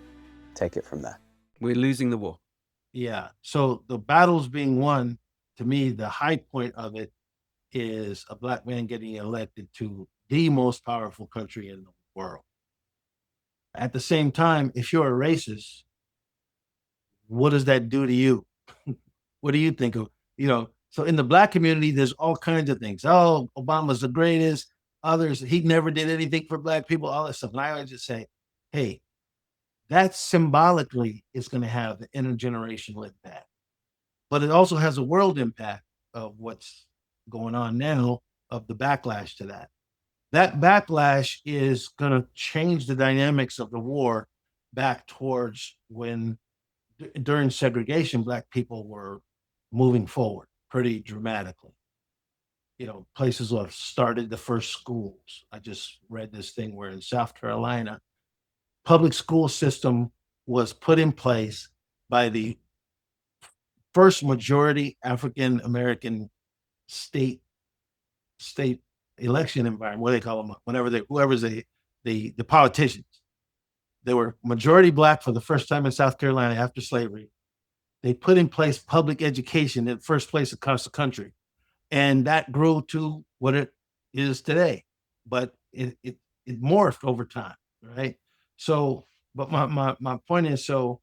Take it from there. We're losing the war. Yeah. So the battles being won, to me, the high point of it is a Black man getting elected to the most powerful country in the world. At the same time, if you're a racist, what does that do to you? What do you think of, so in the Black community, there's all kinds of things. Oh, Obama's the greatest. Others, he never did anything for Black people, all that stuff. And I would just say, hey, that symbolically is going to have the intergenerational impact. But it also has a world impact of what's going on now, of the backlash to that. That backlash is going to change the dynamics of the war back towards when during segregation, Black people were moving forward pretty dramatically. Places have started the first schools. I just read this thing where in South Carolina, public school system was put in place by the first majority African American state election environment. What do they call them? Whoever's the politicians. They were majority black for the first time in South Carolina after slavery. They put in place public education in the first place across the country. And that grew to what it is today. But it morphed over time, right? So, but my point is, so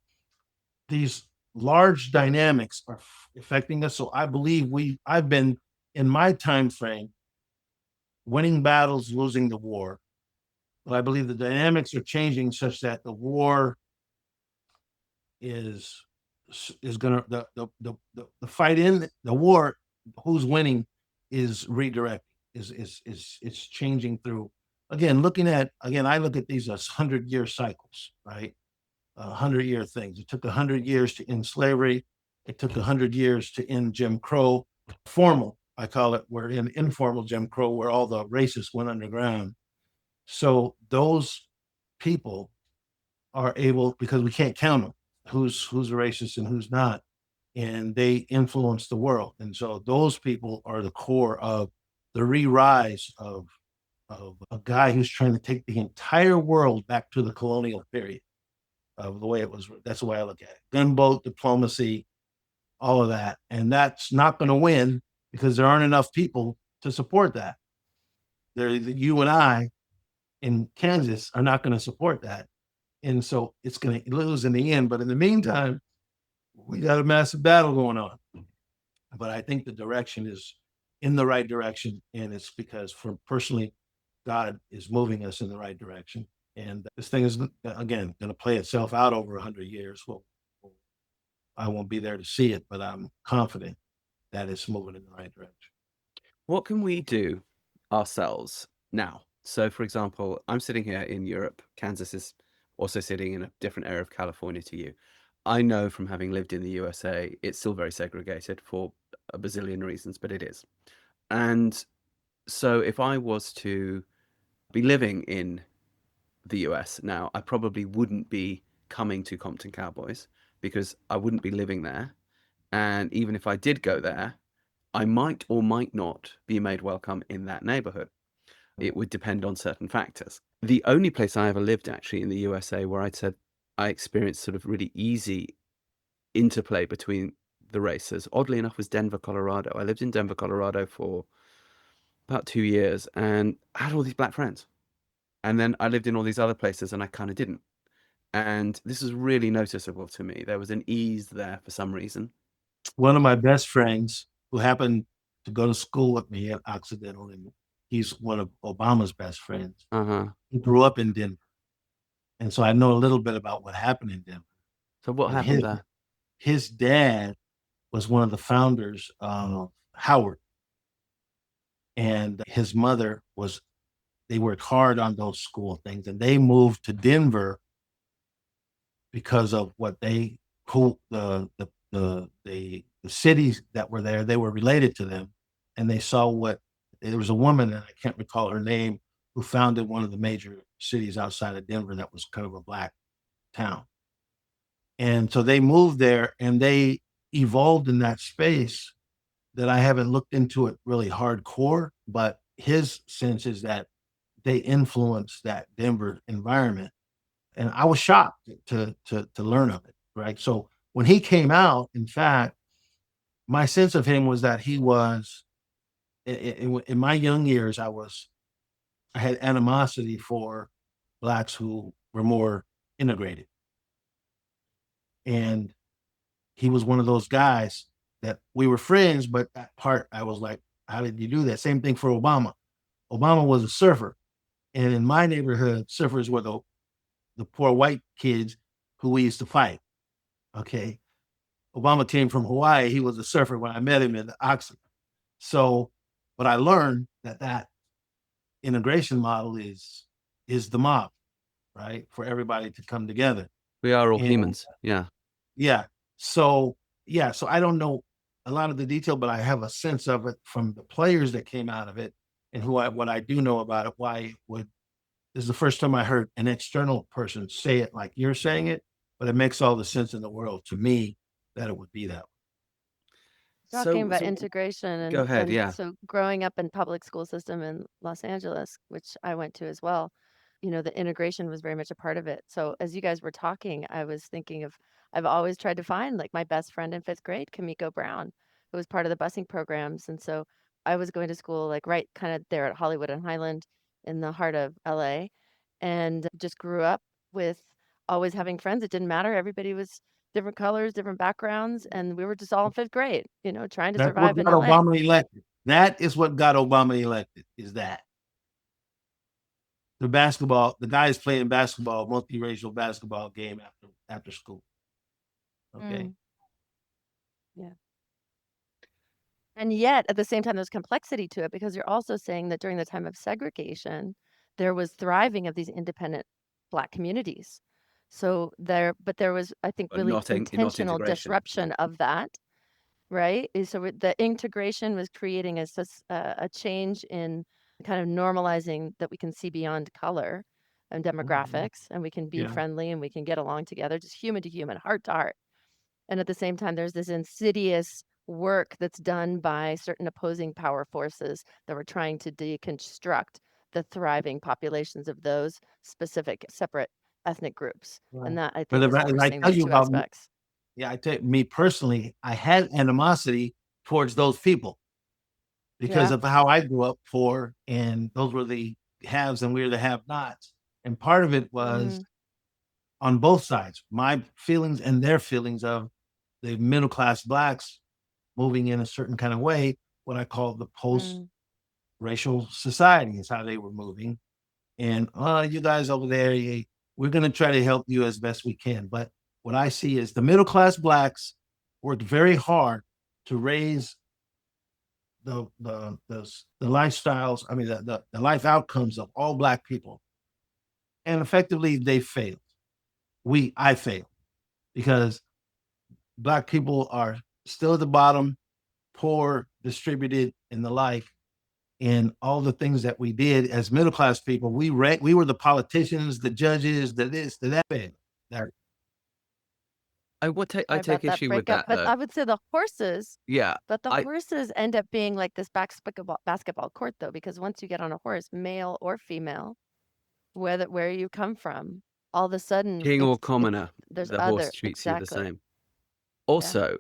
these large dynamics are affecting us. So I believe I've been in my time frame winning battles, losing the war. But I believe the dynamics are changing such that the war is gonna the fight in the war, who's winning is redirecting, it's changing through again, I look at these as 100-year cycles, right? 100-year things. It took 100 years to end slavery. It took 100 years to end Jim Crow. Formal, I call it. We're in informal Jim Crow, where all the racists went underground. So those people are able, because we can't count them, who's racist and who's not, and they influence the world. And so those people are the core of the re-rise of a guy who's trying to take the entire world back to the colonial period of the way it was. That's the way I look at it. Gunboat diplomacy, all of that. And that's not going to win because there aren't enough people to support that. You and I in Kansas are not going to support that. And so it's going to lose in the end. But in the meantime, we got a massive battle going on. But I think the direction is in the right direction. And it's because, for personally, God is moving us in the right direction. And this thing is, again, going to play itself out over 100 years. Well, I won't be there to see it, but I'm confident that it's moving in the right direction. What can we do ourselves now? So, for example, I'm sitting here in Europe. Kansas is also sitting in a different area of California to you. I know from having lived in the USA, it's still very segregated for a bazillion reasons, but it is. And so if I was to be living in the US now, I probably wouldn't be coming to Compton Cowboys because I wouldn't be living there. And even if I did go there, I might or might not be made welcome in that neighborhood. It would depend on certain factors. The only place I ever lived actually in the USA where I'd said I experienced sort of really easy interplay between the races, oddly enough, was Denver, Colorado. I lived in Denver, Colorado for about 2 years and I had all these black friends. And then I lived in all these other places and I kind of didn't. And this is really noticeable to me. There was an ease there for some reason. One of my best friends who happened to go to school with me at Occidental, and he's one of Obama's best friends. He grew up in Denver. And so I know a little bit about what happened in Denver. So what happened there? His dad was one of the founders of Howard. And his mother they worked hard on those school things. And they moved to Denver because of what the cities that were there, they were related to them. And they saw there was a woman, and I can't recall her name, who founded one of the major cities outside of Denver that was kind of a black town. And so they moved there and they evolved in that space that I haven't looked into it really hardcore, but his sense is that they influenced that Denver environment. And I was shocked to learn of it, right? So when he came out, in fact, my sense of him was that he was, in my young years, I had animosity for blacks who were more integrated. And he was one of those guys that we were friends, but that part I was like, how did you do that? Same thing for Obama. Obama was a surfer. And in my neighborhood, surfers were the poor white kids who we used to fight. Okay. Obama came from Hawaii. He was a surfer when I met him in Oxford. So, but I learned that integration model is the mob, right? For everybody to come together. We are all humans. Yeah. Yeah. So I don't know a lot of the detail, but I have a sense of it from the players that came out of it and what I do know about it, why it would. This is the first time I heard an external person say it like you're saying it, but it makes all the sense in the world to me that it would be that way. Talking about So integration go ahead. and Yeah. so growing up in public school system in Los Angeles, which I went to as well, the integration was very much a part of it. So as you guys were talking, I was thinking of I've always tried to find like my best friend in 5th grade, Kamiko Brown, who was part of the busing programs. And so I was going to school like right kind of there at Hollywood and Highland in the heart of LA, and just grew up with always having friends. It didn't matter. Everybody was different colors, different backgrounds, and we were just all in 5th grade, trying to That's what survive in got LA. Obama elected. That is what got Obama elected, is that. The guys playing basketball, multiracial basketball game after school. Okay. Mm, yeah. And yet, at the same time, there's complexity to it because you're also saying that during the time of segregation, there was thriving of these independent Black communities. But there was, I think, But really not intentional integration. disruption of that, right? The integration was creating a change in kind of normalizing that we can see beyond color and demographics, and we can be Yeah. friendly and we can get along together, just human to human, heart to heart. And at the same time, there's this insidious work that's done by certain opposing power forces that were trying to deconstruct the thriving populations of those specific separate ethnic groups. Right. And that I But think is if I forcing tell those you two about aspects. I take me personally, I had animosity towards those people because Yeah. of how I grew up poor, and those were the haves and we were the have-nots. And part of it was Mm-hmm. on both sides, my feelings and their feelings of the middle class Blacks moving in a certain kind of way, what I call the post Mm, racial society is how they were moving. And you guys over there, we're going to try to help you as best we can. But what I see is the middle class Blacks worked very hard to raise the lifestyles. I mean, the life outcomes of all Black people, and effectively they failed. I failed because Black people are still at the bottom, poor, distributed, and the like. And all the things that we did as middle class people, we were the politicians, the judges, the this, the that. That I sorry take about that issue with breakup, that but though. I would say the horses, Yeah. but the I horses end up being like this basketball court though, because once you get on a horse, male or female, where you come from, all of a sudden King or it's commoner, there's the horse other treats you the exactly. same. Yeah. Also,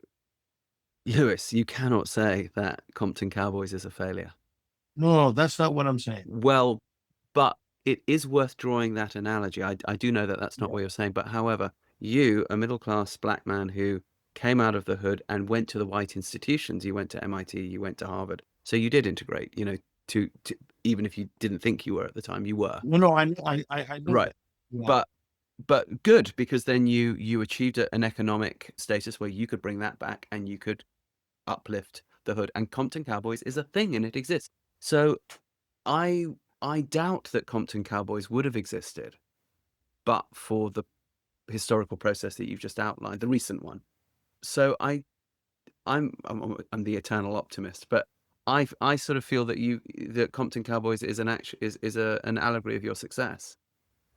Lewis, you cannot say that Compton Cowboys is a failure. No, that's not what I'm saying. Well, but it is worth drawing that analogy. I do know that that's not Yeah. what you're saying, but however, you, a middle-class Black man who came out of the hood and went to the white institutions, you went to MIT, you went to Harvard, so you did integrate, to even if you didn't think you were at the time, you were. No, I know Right. that. Yeah. But good, because then you achieved an economic status where you could bring that back and you could uplift the hood. And Compton Cowboys is a thing and it exists. So I doubt that Compton Cowboys would have existed, but for the historical process that you've just outlined, the recent one. So I'm the eternal optimist, but I sort of feel that that Compton Cowboys is an allegory of your success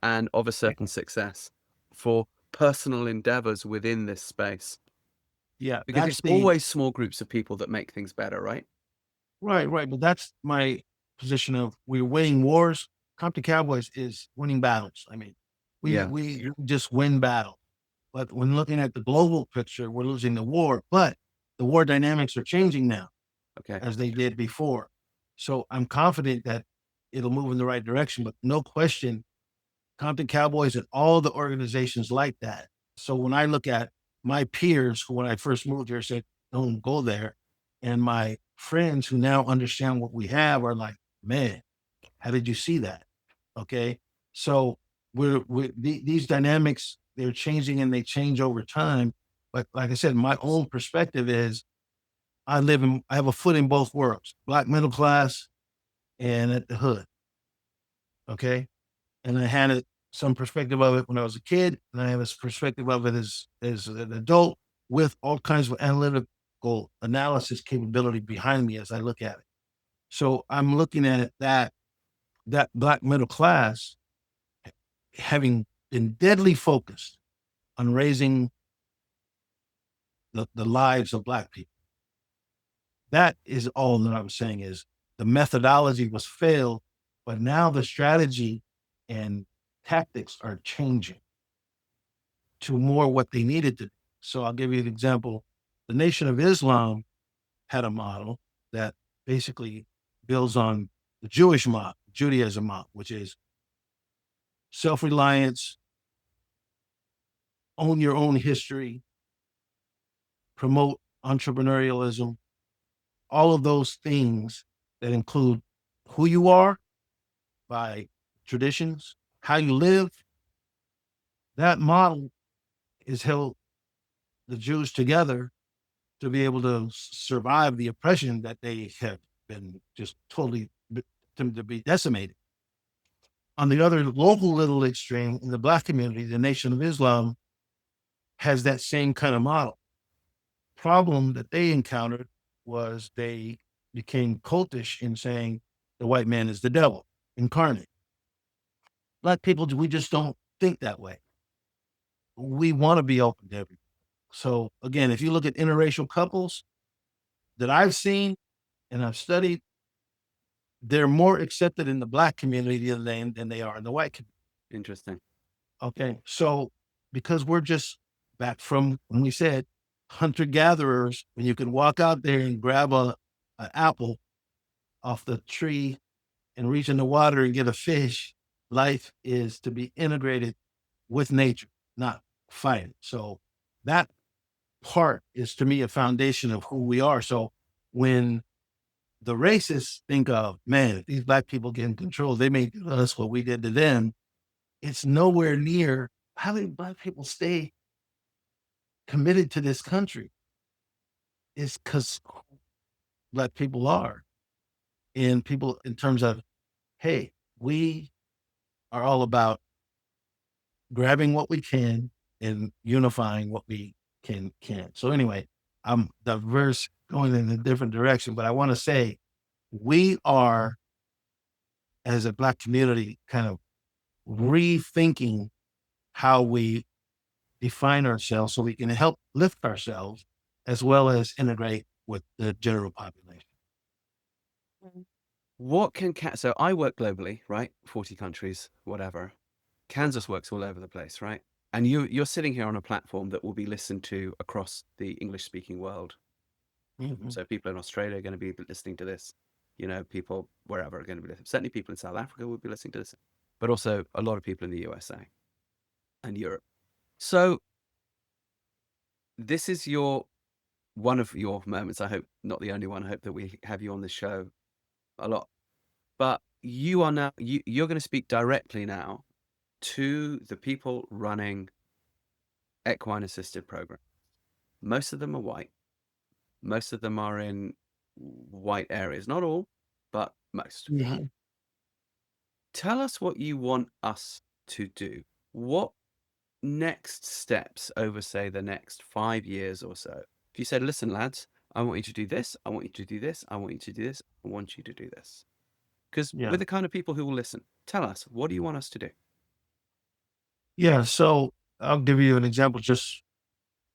and of a certain success for personal endeavors within this space, Yeah, because that's it's the always small groups of people that make things better, right? right. But that's my position of we're winning wars. Compton Cowboys is winning battles. I mean, Yeah. we just win battle. But when looking at the global picture, we're losing the war. But the war dynamics are changing now, Okay. as they did before. So I'm confident that it'll move in the right direction. But no question, Compton Cowboys and all the organizations like that. So when I look at my peers who, when I first moved here, said, don't go there. And my friends who now understand what we have are like, man, how did you see that? Okay. So these dynamics, they're changing and they change over time. But like I said, my own perspective is I have a foot in both worlds, Black middle class and at the hood. Okay. And I had some perspective of it when I was a kid, and I have a perspective of it as an adult with all kinds of analytical statistical analysis capability behind me as I look at it. So I'm looking at that Black middle class having been deadly focused on raising the lives of Black people. That is all that I'm saying is the methodology was failed, but now the strategy and tactics are changing to more what they needed to do. So I'll give you an example. The Nation of Islam had a model that basically builds on the Jewish model, Judaism model, which is self-reliance, own your own history, promote entrepreneurialism, all of those things that include who you are by traditions, how you live. That model has held the Jews together to be able to survive the oppression that they have been just totally to be decimated. On the other local little extreme, in the Black community, the Nation of Islam has that same kind of model. Problem that they encountered was they became cultish in saying the white man is the devil incarnate. Black people, we just don't think that way. We want to be open to everything. So again, if you look at interracial couples that I've seen and I've studied, they're more accepted in the Black community than they are in the white community. Interesting. Okay. So because we're just back from when we said hunter-gatherers, when you can walk out there and grab an apple off the tree and reach in the water and get a fish, life is to be integrated with nature, not fight it. So that part is to me a foundation of who we are. So when the racists think of, man, if these Black people get in control, they may do to us what we did to them. It's nowhere near how many Black people stay committed to this country. It's because Black people are. And people in terms of, hey, we are all about grabbing what we can and unifying what we can. So anyway, I'm diverse going in a different direction, but I want to say we are, as a Black community, kind of rethinking how we define ourselves so we can help lift ourselves as well as integrate with the general population. What can so I work globally, right? 40 countries, whatever. Kansas works all over the place, right? And you're sitting here on a platform that will be listened to across the English-speaking world. Mhm. So people in Australia are going to be listening to this. You know, people wherever are going to be listening. Certainly people in South Africa will be listening to this, but also a lot of people in the USA and Europe. So this is one of your moments. I hope not the only one. I hope that we have you on the show a lot. But you are now you're going to speak directly now to the people running equine assisted programs. Most of them are white. Most of them are in white areas. Not all, but most. Mhm. Tell us what you want us to do. What next steps over, say, the next 5 years or so? If you said, listen, lads, I want you to do this, I want you to do this, I want you to do this, I want you to do this. Because Yeah. we're the kind of people who will listen. Tell us, what do you want us to do? Yeah. So I'll give you an example. Just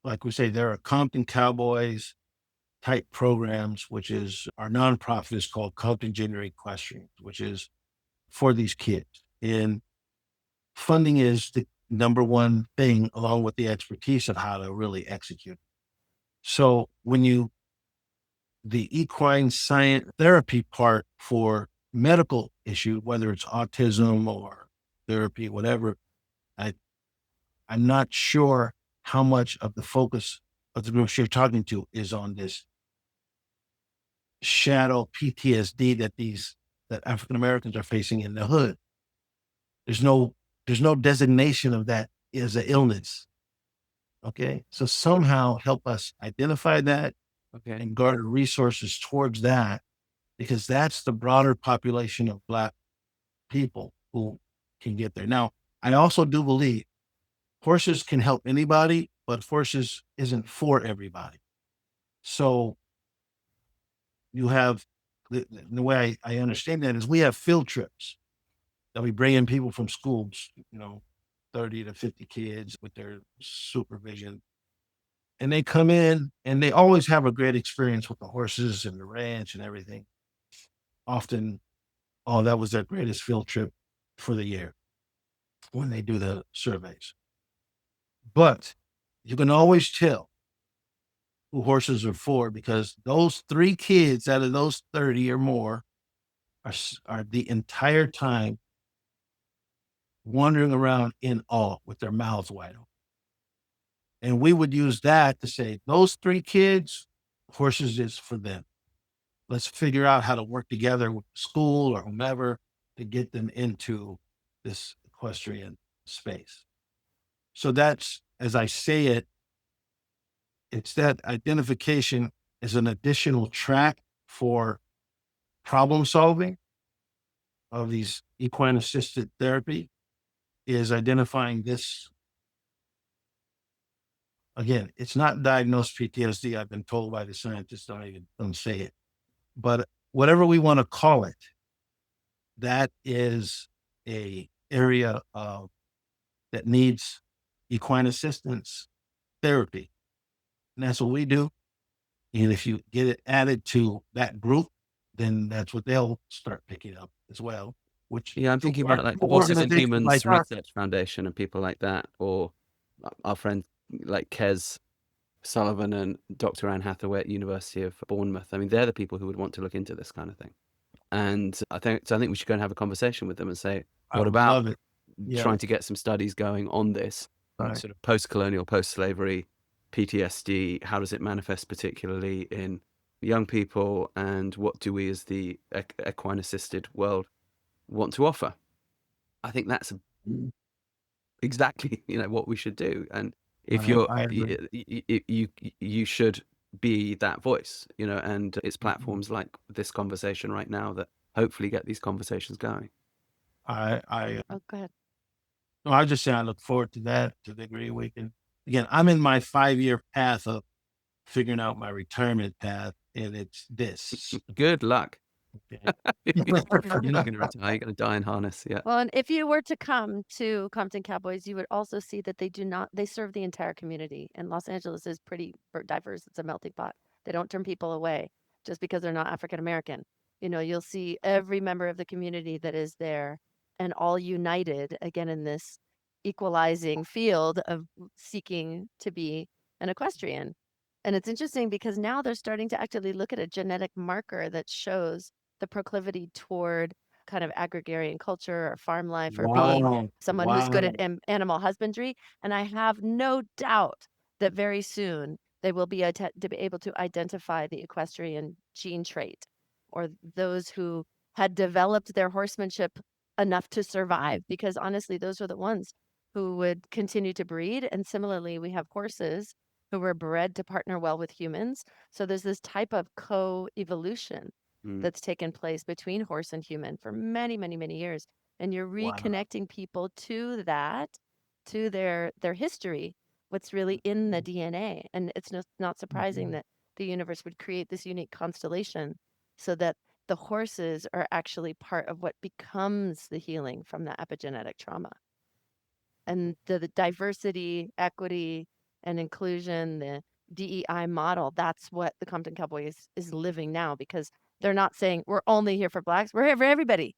like we say, there are Compton Cowboys type programs, which is our nonprofit is called Compton Junior Equestrian, which is for these kids. And funding is the number one thing, along with the expertise of how to really execute. So when the equine science therapy part for medical issue, whether it's autism or therapy, whatever, I'm not sure how much of the focus of the groups you're talking to is on this shadow PTSD that African Americans are facing in the hood. There's no designation of that as an illness. Okay. So somehow help us identify that Okay. and garner resources towards that, because that's the broader population of Black people who can get there. Now, I also do believe horses can help anybody, but horses isn't for everybody. So you have the way I understand that is we have field trips that we bring in people from schools, 30 to 50 kids with their supervision. And they come in and they always have a great experience with the horses and the ranch and everything. Often, oh, that was their greatest field trip for the year when they do the surveys. But you can always tell who horses are for because those 3 kids out of those 30 or more are the entire time wandering around in awe with their mouths wide open. And we would use that to say, those 3 kids, horses is for them. Let's figure out how to work together with school or whomever to get them into this equestrian space. So that's, as I say it, it's that identification as an additional track for problem solving of these equine assisted therapy is identifying this. Again, it's not diagnosed PTSD. I've been told by the scientists, don't say it. But whatever we want to call it, that is a area that needs equine assistance therapy. And that's what we do. And if you get it added to that group, then that's what they'll start picking up as well. Which Yeah, I'm thinking about like the Horses and Humans Research Foundation and people like that, or our friend like Kez Sullivan and Dr. Anne Hathaway at University of Bournemouth. I mean, they're the people who would want to look into this kind of thing. And I think we should go and have a conversation with them and say, what about trying to get some studies going on this sort of post-colonial, post-slavery PTSD? How does it manifest particularly in young people? And what do we as the equine assisted world want to offer? I think that's exactly, what we should do. And if you should be that voice, and it's platforms like this conversation right now that hopefully get these conversations going. Oh, go ahead. No, I just say I look forward to that to the degree we can. Again, I'm in my 5-year path of figuring out my retirement path, and it's this. Good luck. Okay. You're not going to retire. You're going to die in harness. Yeah. Well, and if you were to come to Compton Cowboys, you would also see that they serve the entire community. And Los Angeles is pretty diverse. It's a melting pot. They don't turn people away just because they're not African American. You'll see every member of the community that is there and all united again in this equalizing field of seeking to be an equestrian. And it's interesting because now they're starting to actually look at a genetic marker that shows the proclivity toward kind of agrarian culture or farm life or being someone who's good at animal husbandry. And I have no doubt that very soon they will be able to identify the equestrian gene trait or those who had developed their horsemanship enough to survive, because honestly, those are the ones who would continue to breed. And similarly, we have horses who were bred to partner well with humans. So there's this type of co-evolution that's taken place between horse and human for many, many, many years. And you're reconnecting people to that, to their history, what's really in the DNA. And it's not surprising that the universe would create this unique constellation so that the horses are actually part of what becomes the healing from the epigenetic trauma. And the diversity, equity, and inclusion, the DEI model, that's what the Compton Cowboy is living now, because they're not saying we're only here for Blacks, we're here for everybody.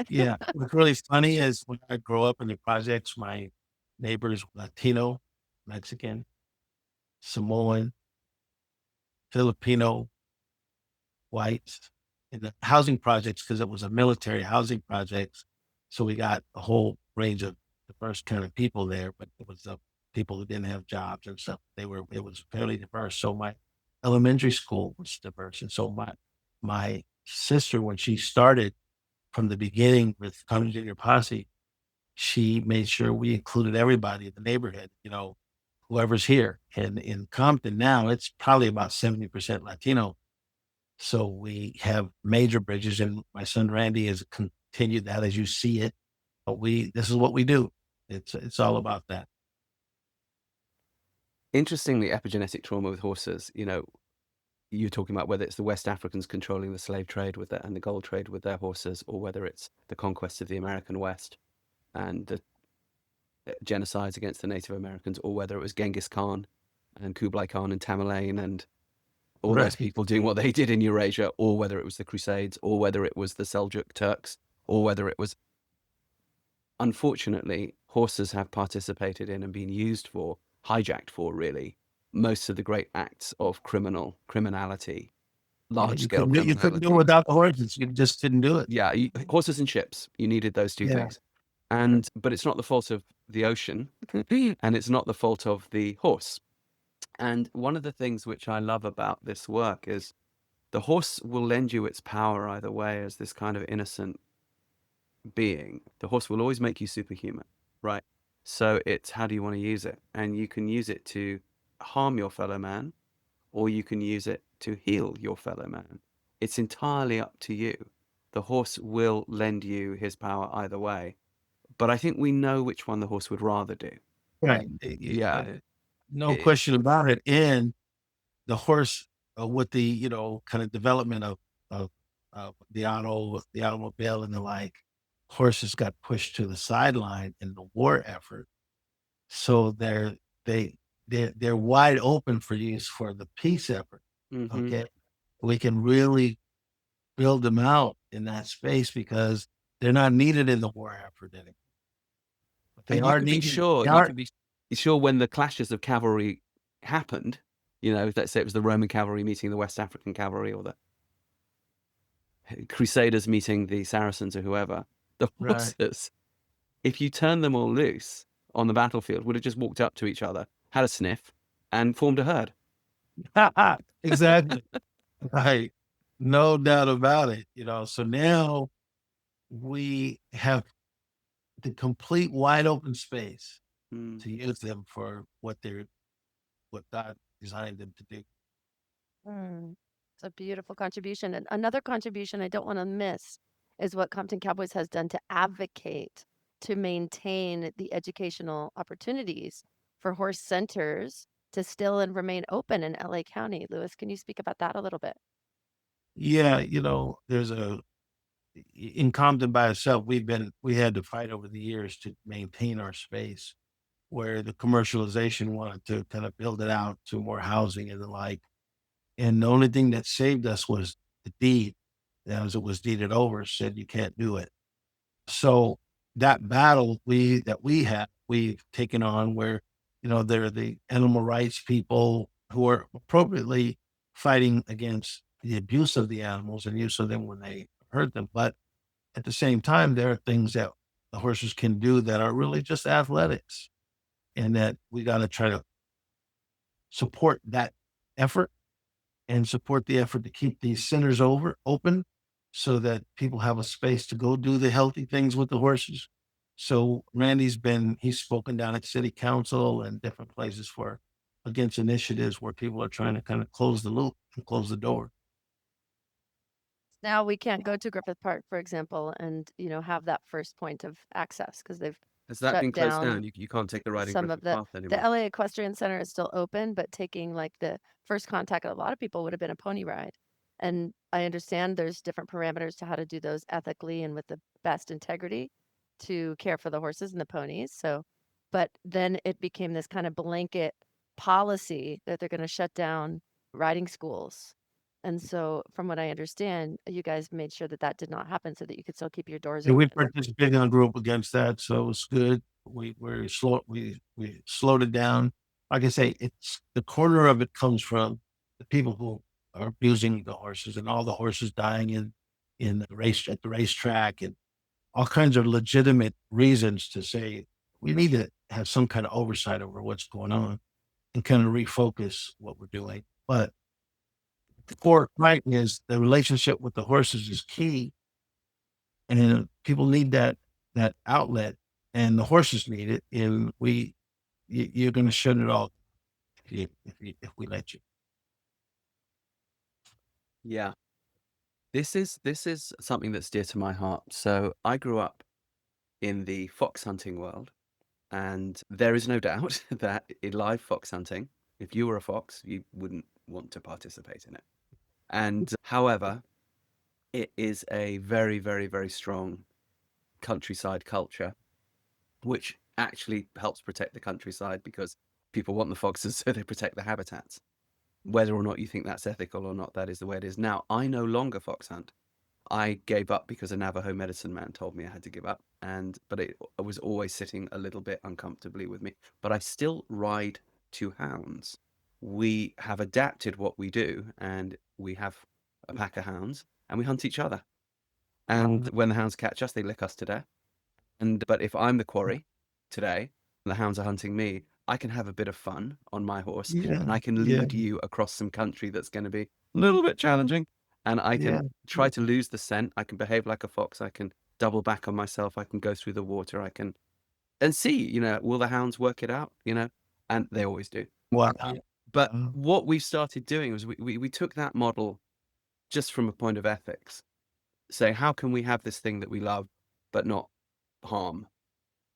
Yeah. What's really funny is when I grow up in the projects, my neighbors, Latino, Mexican, Samoan, Filipino, whites, in the housing projects, because it was a military housing project. So we got a whole range of diverse kind of people there, but it was people who didn't have jobs and stuff. It was fairly diverse. So my elementary school was diverse. And so my sister, when she started from the beginning with Compton Junior Posse, she made sure we included everybody in the neighborhood, whoever's here. And in Compton now, it's probably about 70% Latino. So we have major bridges, and my son Randy has continued that as you see it. But this is what we do. It's all about that. Interestingly, epigenetic trauma with horses, you're talking about whether it's the West Africans controlling the slave trade with and the gold trade with their horses, or whether it's the conquest of the American West and the genocides against the Native Americans, or whether it was Genghis Khan and Kublai Khan and Tamerlane and all those Right. people doing what they did in Eurasia, or whether it was the Crusades, or whether it was the Seljuk Turks, or whether it was... Unfortunately, horses have participated in and been used for, hijacked for, really, most of the great acts of criminality, large-scale You couldn't do it criminality. without the horses. You just didn't do it. Yeah, horses and ships. You needed those two things. But it's not the fault of the ocean, and it's not the fault of the horse. And one of the things which I love about this work is the horse will lend you its power either way as this kind of innocent being. The horse will always make you superhuman, right? So it's how do you want to use it? And you can use it to harm your fellow man, or you can use it to heal your fellow man. It's entirely up to you. The horse will lend you his power either way. But I think we know which one the horse would rather do. Right. Yeah. No question about it. And the horse, with the kind of development of the automobile and the like, horses got pushed to the sideline in the war effort. So they're wide open for use for the peace effort. Mhm. Okay, we can really build them out in that space because they're not needed in the war effort anymore. But they And are needed. you can be sure when the clashes of cavalry happened, let's say it was the Roman cavalry meeting the West African cavalry, or the Crusaders meeting the Saracens, or whoever, the Right. horses, if you turn them all loose on the battlefield, would have just walked up to each other, had a sniff, and formed a herd. Exactly. Right. No doubt about it. So now we have the complete wide open space to use them for what God designed them to do. It's a beautiful contribution. And another contribution I don't want to miss is what Compton Cowboys has done to advocate to maintain the educational opportunities for horse centers to still and remain open in LA County. Lewis, can you speak about that a little bit? Yeah, there's in Compton by itself, we had to fight over the years to maintain our space where the commercialization wanted to kind of build it out to more housing and the like. And the only thing that saved us was the deed. As it was deeded over, said you can't do it. So that battle we've taken on where, they're the animal rights people who are appropriately fighting against the abuse of the animals and use of them when they hurt them. But at the same time, there are things that the horses can do that are really just athletics, and that we got to try to support that effort and support the effort to keep these centers open so that people have a space to go do the healthy things with the horses. So he's spoken down at city council and different places against initiatives where people are trying to kind of close the loop and close the door. Now we can't go to Griffith Park, for example, and have that first point of access because they've Has that shut been closed down down? You can't take the riding some of Griffith Path the anymore. LA Equestrian Center is still open, but taking like the first contact of a lot of people would have been a pony ride. And I understand there's different parameters to how to do those ethically and with the best integrity to care for the horses and the ponies. So, but then it became this kind of blanket policy that they're going to shut down riding schools. And so, from what I understand, you guys made sure that that did not happen so that you could still keep your doors And we open. participated in a group against that, so it was good. We slowed it down. Like I say, it's the corner of it comes from the people who are abusing the horses and all the horses dying in the race at the racetrack and all kinds of legitimate reasons to say we need to have some kind of oversight over what's going on and kind of refocus what we're doing. But the core right is the relationship with the horses is key, and people need that outlet, and the horses need it. And you're going to shut it off if we let you. Yeah. This is something that's dear to my heart. So I grew up in the fox hunting world, and there is no doubt that in live fox hunting, if you were a fox, you wouldn't want to participate in it. And however, it is a very, very, very strong countryside culture, which actually helps protect the countryside because people want the foxes, so they protect the habitats. Whether or not you think that's ethical or not, that is the way it is. Now, I no longer fox hunt. I gave up because a Navajo medicine man told me I had to give up, but it was always sitting a little bit uncomfortably with me. But I still ride 2 hounds. We have adapted what we do, and we have a pack of hounds, and we hunt each other. And when the hounds catch us, they lick us to death. But if I'm the quarry today, and the hounds are hunting me, I can have a bit of fun on my horse, and I can lead you across some country that's going to be a little bit challenging, and I can try to lose the scent. I can behave like a fox. I can double back on myself. I can go through the water. I can and see, will the hounds work it out? And they always do. Wow. But what we started doing was we took that model just from a point of ethics, saying how can we have this thing that we love but not harm?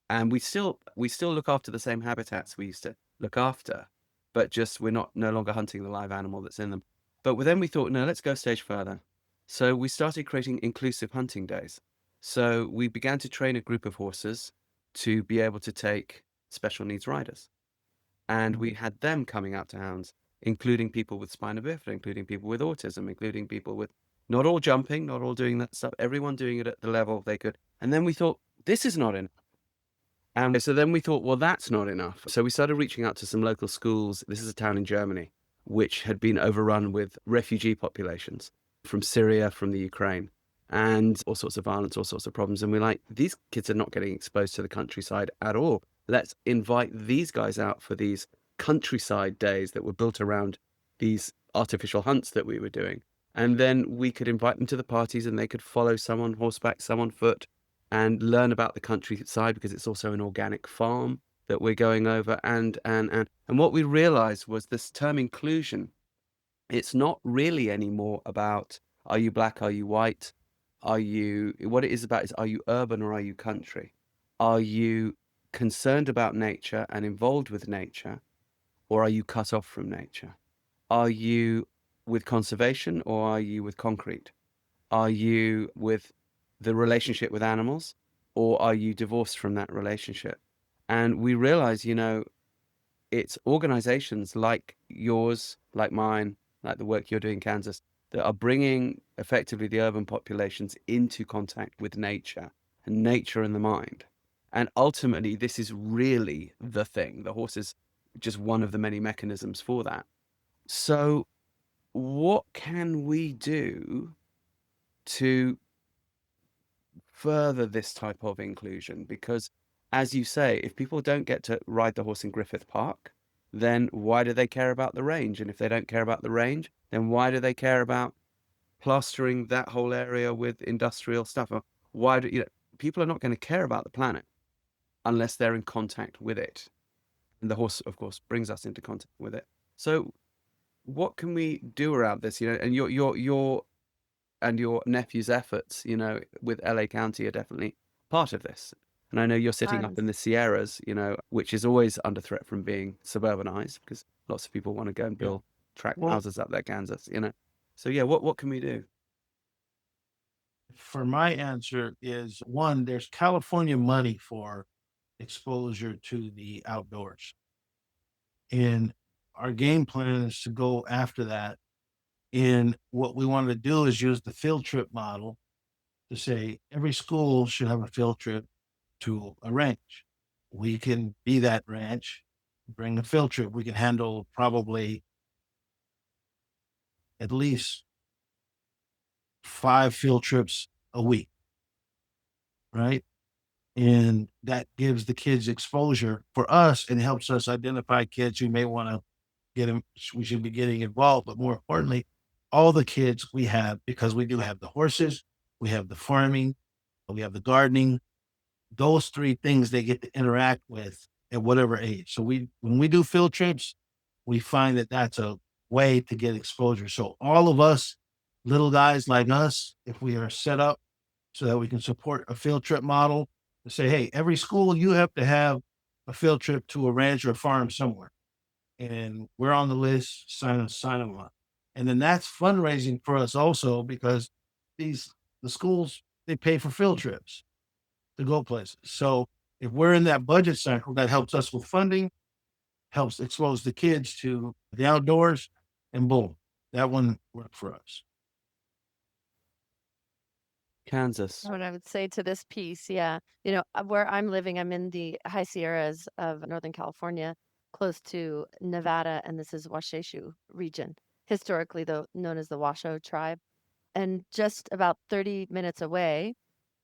And we still look after the same habitats we used to look after, but just we're no longer hunting the live animal that's in them. But then we thought, no, let's go a stage further. So we started creating inclusive hunting days. So we began to train a group of horses to be able to take special needs riders. And we had them coming out to hounds, including people with spina bifida, including people with autism, including people with not all jumping, not all doing that stuff, everyone doing it at the level they could. And then we thought, this is not enough. And so then we thought, well, that's not enough. So we started reaching out to some local schools. This is a town in Germany, which had been overrun with refugee populations from Syria, from the Ukraine, and all sorts of violence, all sorts of problems. And we're like, these kids are not getting exposed to the countryside at all. Let's invite these guys out for these countryside days that were built around these artificial hunts that we were doing. And then we could invite them to the parties and they could follow some on horseback, some on foot, and learn about the countryside because it's also an organic farm that we're going over. And what we realized was this term inclusion, it's not really anymore about, are you black, are you white, what it is about is, are you urban or are you country? Are you concerned about nature and involved with nature, or are you cut off from nature? Are you with conservation or are you with concrete? Are you with the relationship with animals, or are you divorced from that relationship? And we realize, it's organizations like yours, like mine, like the work you're doing in Kansas, that are bringing effectively the urban populations into contact with nature and nature and the mind. And ultimately, this is really the thing. The horse is just one of the many mechanisms for that. So what can we do to further this type of inclusion? Because as you say, if people don't get to ride the horse in Griffith Park, then why do they care about the range? And if they don't care about the range, then why do they care about plastering that whole area with industrial stuff? Or why do people are not going to care about the planet unless they're in contact with it. And the horse, of course, brings us into contact with it. So what can we do around this? And your nephew's efforts, with LA County are definitely part of this. And I know you're sitting up in the Sierras, which is always under threat from being suburbanized because lots of people want to go and build tract houses up there, Kansas, So yeah, what can we do? For my answer is one, there's California money for exposure to the outdoors. And our game plan is to go after that. And what we want to do is use the field trip model to say every school should have a field trip to a ranch. We can be that ranch, bring a field trip. We can handle probably at least 5 field trips a week, right? And that gives the kids exposure for us and helps us identify kids who may want to get them. We should be getting involved, but more importantly, all the kids we have, because we do have the horses, we have the farming, we have the gardening, those 3 things they get to interact with at whatever age. So when we do field trips, we find that that's a way to get exposure. So all of us, little guys like us, if we are set up so that we can support a field trip model to say, hey, every school, you have to have a field trip to a ranch or a farm somewhere. And we're on the list, sign them up. And then that's fundraising for us also, because the schools, they pay for field trips to go places. So if we're in that budget cycle, that helps us with funding, helps expose the kids to the outdoors, and boom, that one worked for us. Kansas. What I would say to this piece, yeah, where I'm living, I'm in the high Sierras of Northern California, close to Nevada, and this is Washoe region, historically though known as the Washoe tribe. And just about 30 minutes away,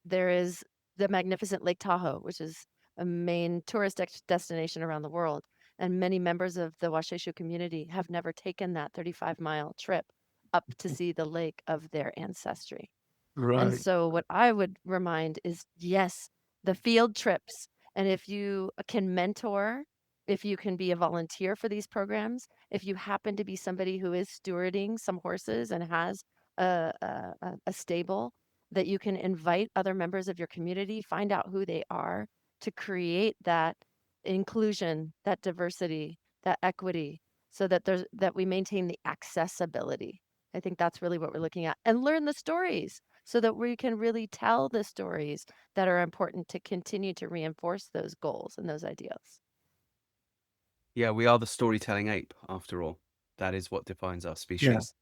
there is the magnificent Lake Tahoe, which is a main tourist destination around the world. And many members of the Washoe community have never taken that 35-mile trip up to see the lake of their ancestry. And Right. so what I would remind is, yes, the field trips. And if you can mentor, if you can be a volunteer for these programs, if you happen to be somebody who is stewarding some horses and has a stable, that you can invite other members of your community, find out who they are, to create that inclusion, that diversity, that equity, so that we maintain the accessibility. I think that's really what we're looking at, and learn the stories so that we can really tell the stories that are important to continue to reinforce those goals and those ideals. Yeah, we are the storytelling ape, after all. That is what defines our species.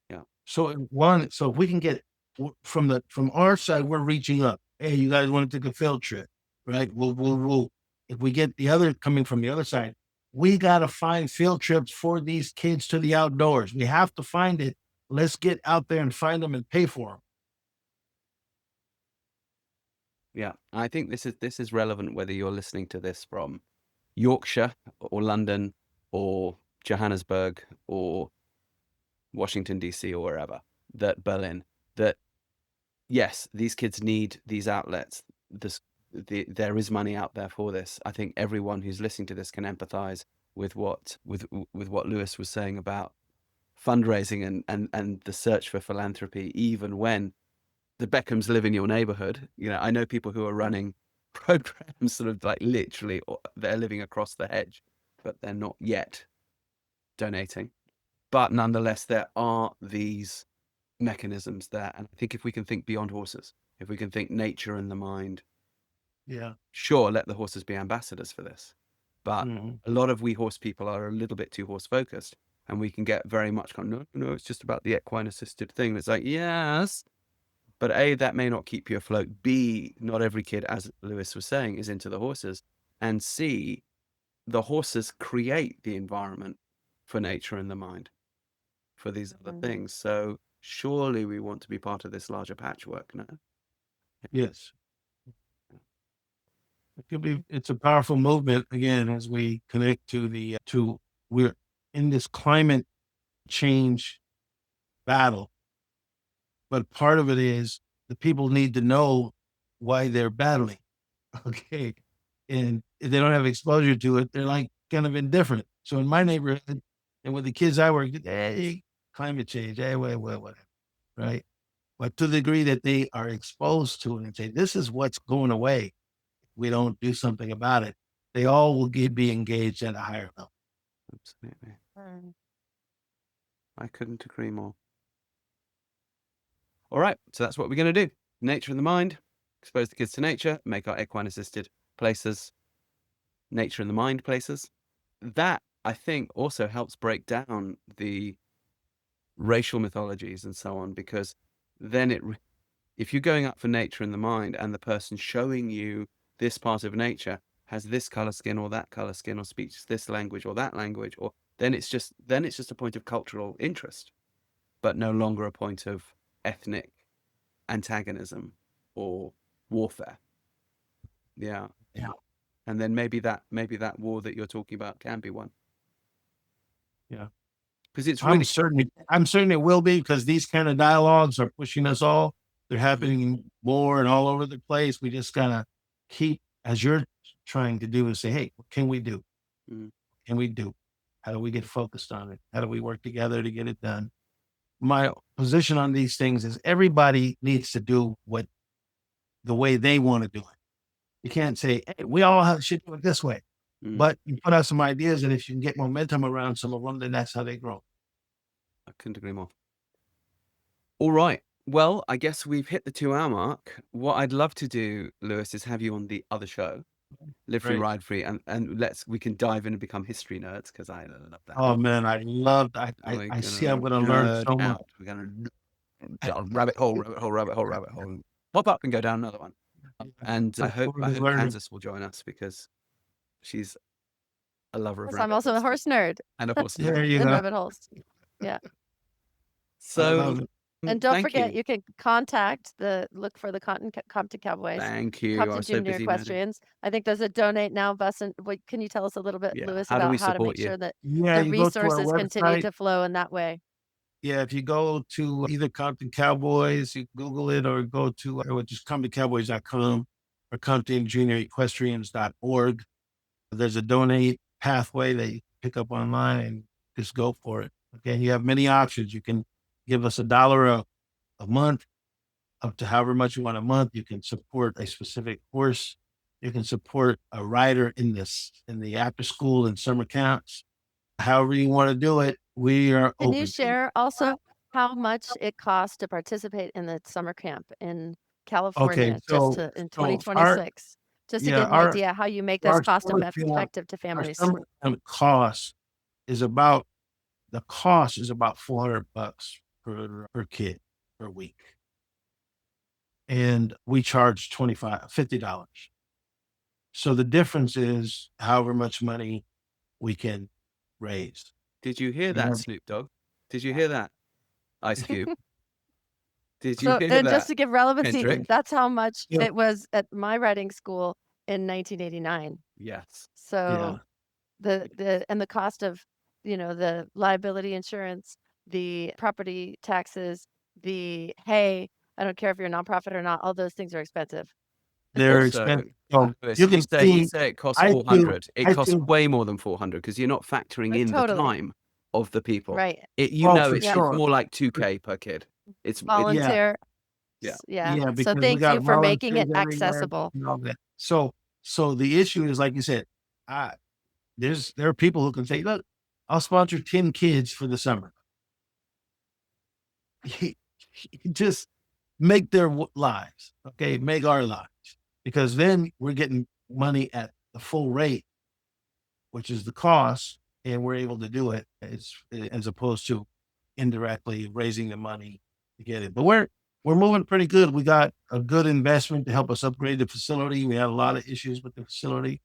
Yeah. So if we can get from our side, we're reaching up. Hey, you guys want to take a field trip, right? We'll if we get the other coming from the other side, we got to find field trips for these kids to the outdoors. We have to find it. Let's get out there and find them and pay for them. Yeah. I think this is relevant whether you're listening to this from Yorkshire or London or Johannesburg or Washington, DC, or wherever, Berlin, that yes, these kids need these outlets. There is money out there for this. I think everyone who's listening to this can empathize with what Lewis was saying about fundraising and the search for philanthropy, even when the Beckhams live in your neighborhood. I know people who are running programs sort of like literally, they're living across the hedge, but they're not yet donating. But nonetheless, there are these mechanisms there. And I think if we can think beyond horses, if we can think nature and the mind, sure, let the horses be ambassadors for this. But a lot of we horse people are a little bit too horse focused, and we can get very much no, it's just about the equine assisted thing. It's like, yes, but A, that may not keep you afloat. B, not every kid, as Lewis was saying, is into the horses. And C, the horses create the environment for nature and the mind for these other things. So surely we want to be part of this larger patchwork, no? Yes. It's a powerful movement, again, as we connect to we're in this climate change battle. But part of it is the people need to know why they're battling. Okay. And if they don't have exposure to it, they're like kind of indifferent. So in my neighborhood and with the kids I work with, hey, climate change, hey, whatever. Right. But to the degree that they are exposed to it and say, this is what's going away, we don't do something about it, they all will be engaged at a higher level. Absolutely. I couldn't agree more. All right, so that's what we're going to do. Nature and the mind, expose the kids to nature, make our equine assisted places nature and the mind places. That, I think, also helps break down the racial mythologies and so on, because then if you're going up for nature and the mind and the person showing you this part of nature has this color skin or that color skin or speaks this language or that language, or then it's just a point of cultural interest, but no longer a point of ethnic antagonism or warfare. Yeah. And then maybe that war that you're talking about can be won. Yeah. Because it's really I'm certain it will be, because these kind of dialogues are pushing us all. They're happening more and all over the place. We just gotta keep, as you're trying to do, and say, hey, what can we do? Can we do? How do we get focused on it? How do we work together to get it done? My position on these things is everybody needs to do what the way they want to do it. You can't say, hey, we all should do it this way. But you put out some ideas, and if you can get momentum around some of them, then that's how they grow. Couldn't agree more. All right. Well, I guess we've hit the 2-hour mark. What I'd love to do, Lewis, is have you on the other show, Live Free, Great. Ride Free, and we can dive in and become history nerds, because I love that. Oh man, I see I'm gonna learn so much. We're gonna rabbit hole. Pop up and go down another one. And I hope Kansas will join us, because she's a lover of rabbit I'm also a holes horse nerd and a horse nerd. There you and go. rabbit holes. Yeah. So, And don't thank forget, you. you can look for the Compton Cowboys, Thank you. I Compton was so Junior busy, madam. Equestrians. I think there's a donate now button. Can you tell us a little bit, Yeah. Lewis, How do about we how to support make you? sure that Yeah, the you go to our resources continue website. to flow in that way? Yeah, if you go to either Compton Cowboys, you Google it, or go to just ComptonCowboys.com or ComptonJuniorEquestrians.org. There's a donate pathway that you pick up online and just go for it. Okay, you have many options. You can give us $1 a month, up to however much you want a month. You can support a specific horse. You can support a rider in the after school and summer camps. However you want to do it, we are Can open. you share also how much it costs to participate in the summer camp in California in So 2026? Just to get an idea how you make this cost effective to our families. summer camp cost is about $400 per kid per week. And we charge $50. So the difference is however much money we can raise. Did you hear that, Yeah. Snoop Dogg? Did you hear that, Ice Cube? Did you So, hear and that, just to give relevancy, Kendrick? that's how much Yeah. it was at my riding school in 1989. Yes. So the cost of, the liability insurance, the property taxes, the hay, I don't care if you're a nonprofit or not, all those things are expensive. They're So, expensive. Lewis, You can you see say it costs I 400. do- It I costs do- way more than 400, because you're not factoring in the Totally. time of the people. Right. For sure. it's more like 2K per kid. It's Volunteer. Yeah. Yeah. because So we thank got you for making it volunteers everywhere accessible. and all that. So the issue is, like you said, there are people who can say, look, I'll sponsor 10 kids for the summer. Just make their lives, okay? Make our lives, because then we're getting money at the full rate, which is the cost, and we're able to do it as opposed to indirectly raising the money to get it. But we're moving pretty good. We got a good investment to help us upgrade the facility. We had a lot of issues with the facility,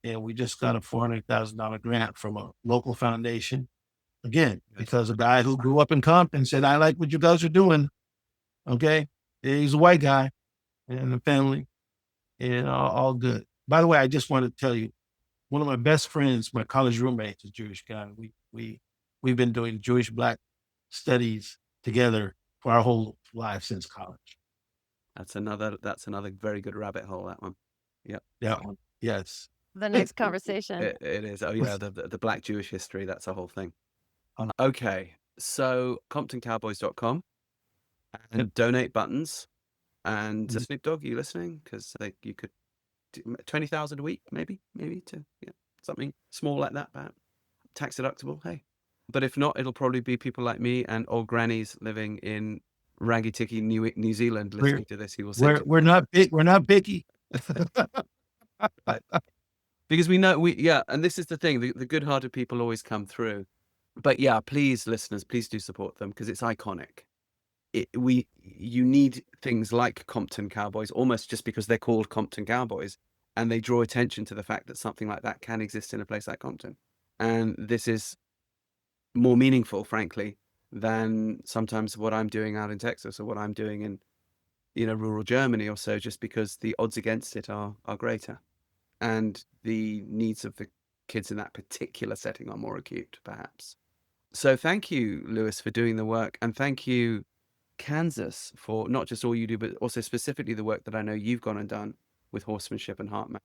and we just got a $400,000 grant from a local foundation. Again, because a guy who grew up in Compton said, I like what you guys are doing. Okay. He's a white guy and the family, and all good. By the way, I just want to tell you, one of my best friends, my college roommate, is a Jewish guy. We've been doing Jewish Black studies together for our whole life since college. That's another very good rabbit hole, that one. Yep. Yeah. Yes. The next conversation. It is. Oh yeah, the Black Jewish history, that's a whole thing. Okay. So ComptonCowboys.com and donate buttons. And Snoop Dogg, are you listening? Because you could do 20,000 a week, maybe to something small like that, perhaps tax deductible. Hey, but if not, it'll probably be people like me and old grannies living in Raggy Ticky, New Zealand, listening to this. He will say, we're not big. We're not picky. Because we know and this is the thing, the good-hearted people always come through. But yeah, please, listeners, please do support them, because it's iconic. You need things like Compton Cowboys, almost just because they're called Compton Cowboys, and they draw attention to the fact that something like that can exist in a place like Compton. And this is more meaningful, frankly, than sometimes what I'm doing out in Texas or what I'm doing in rural Germany or so, just because the odds against it are greater, and the needs of the kids in that particular setting are more acute, perhaps. So thank you, Lewis, for doing the work, and thank you, Kansas, for not just all you do, but also specifically the work that I know you've gone and done with horsemanship and HeartMath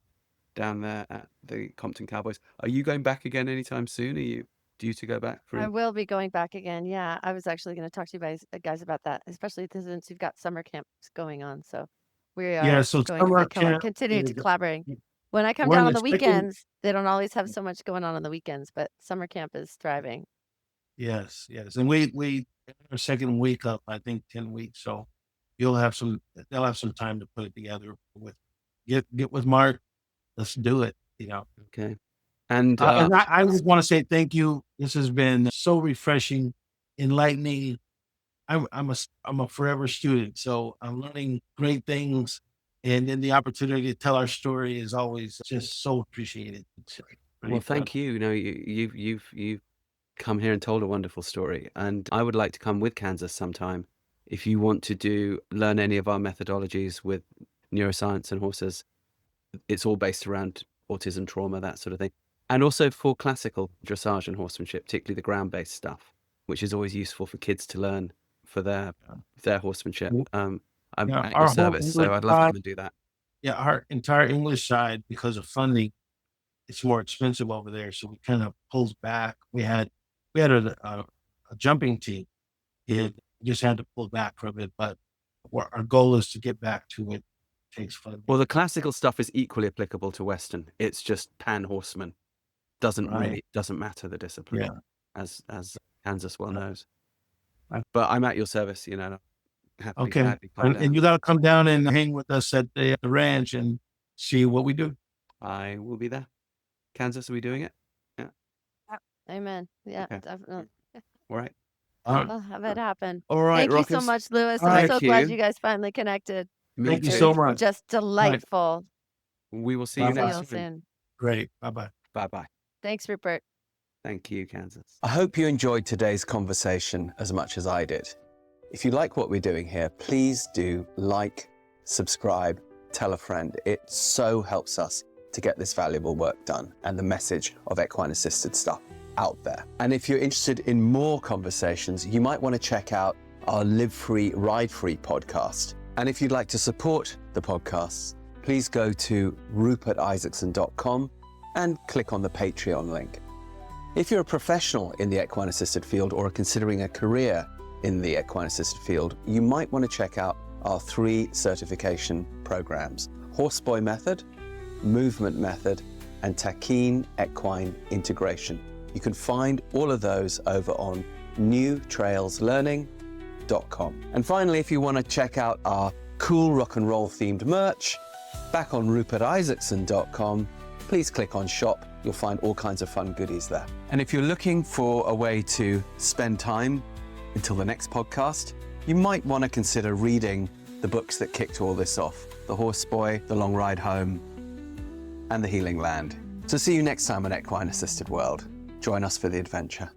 down there at the Compton Cowboys. Are you going back again anytime soon? Are you due to go back? I will be going back again. Yeah, I was actually going to talk to you guys about that, especially since you've got summer camps going on. So we are going to continue to collaborate. When I come down on the weekends, they don't always have so much going on the weekends, but summer camp is thriving. Yes, yes. And we our second week up, I think 10 weeks. So they'll have some time to put it together with get with Mark. Let's do it, you know. Okay. And And I just want to say thank you. This has been so refreshing, enlightening. I'm a forever student, so I'm learning great things, and then the opportunity to tell our story is always just so appreciated. It's pretty well, thank incredible. you. You know, you've come here and told a wonderful story, and I would like to come with Kansas sometime. If you want to learn any of our methodologies with neuroscience and horses, it's all based around autism, trauma, that sort of thing. And also for classical dressage and horsemanship, particularly the ground-based stuff, which is always useful for kids to learn for their horsemanship. I'm Yeah, at your our whole service, English so I'd love to side, come and do that. yeah, our entire English side, because of funding, it's more expensive over there, so we kind of pulled back. We had a jumping team. It just had to pull back from it, but our goal is to get back to it. Takes funding, Well, the classical stuff is equally applicable to Western. It's just pan horseman. Doesn't right? matter the discipline, Yeah. as Kansas well knows. I- But I'm at your service, you know. Happily, Okay. gladly come And down. you got to come down and hang with us at the ranch and see what we do. I will be there. Kansas, are we doing it? Yeah. Amen. Yeah, Okay. definitely. All right. I'll have it happen. All right, Thank you so Rockers. much, Lewis. All I'm right. so Thank glad you. you guys finally connected. Me Thank you too. so much. Just delightful. We will see you Bye-bye. See you next all time. soon. Great. Bye-bye. Bye-bye. Thanks, Rupert. Thank you, Kansas. I hope you enjoyed today's conversation as much as I did. If you like what we're doing here, please do like, subscribe, tell a friend. It so helps us to get this valuable work done and the message of equine assisted stuff out there. And if you're interested in more conversations, you might want to check out our Live Free, Ride Free podcast. And if you'd like to support the podcasts, please go to rupertisaacson.com and click on the Patreon link. If you're a professional in the equine assisted field or are considering a career in the equine assisted field, you might want to check out our 3 certification programs: Horseboy Method, Movement Method, and Taquine Equine Integration. You can find all of those over on newtrailslearning.com. And finally, if you want to check out our cool rock and roll themed merch, back on rupertisaacson.com, please click on shop. You'll find all kinds of fun goodies there. And if you're looking for a way to spend time until the next podcast, you might want to consider reading the books that kicked all this off: The Horseboy, The Long Ride Home, and The Healing Land. So see you next time on Equine Assisted World. Join us for the adventure.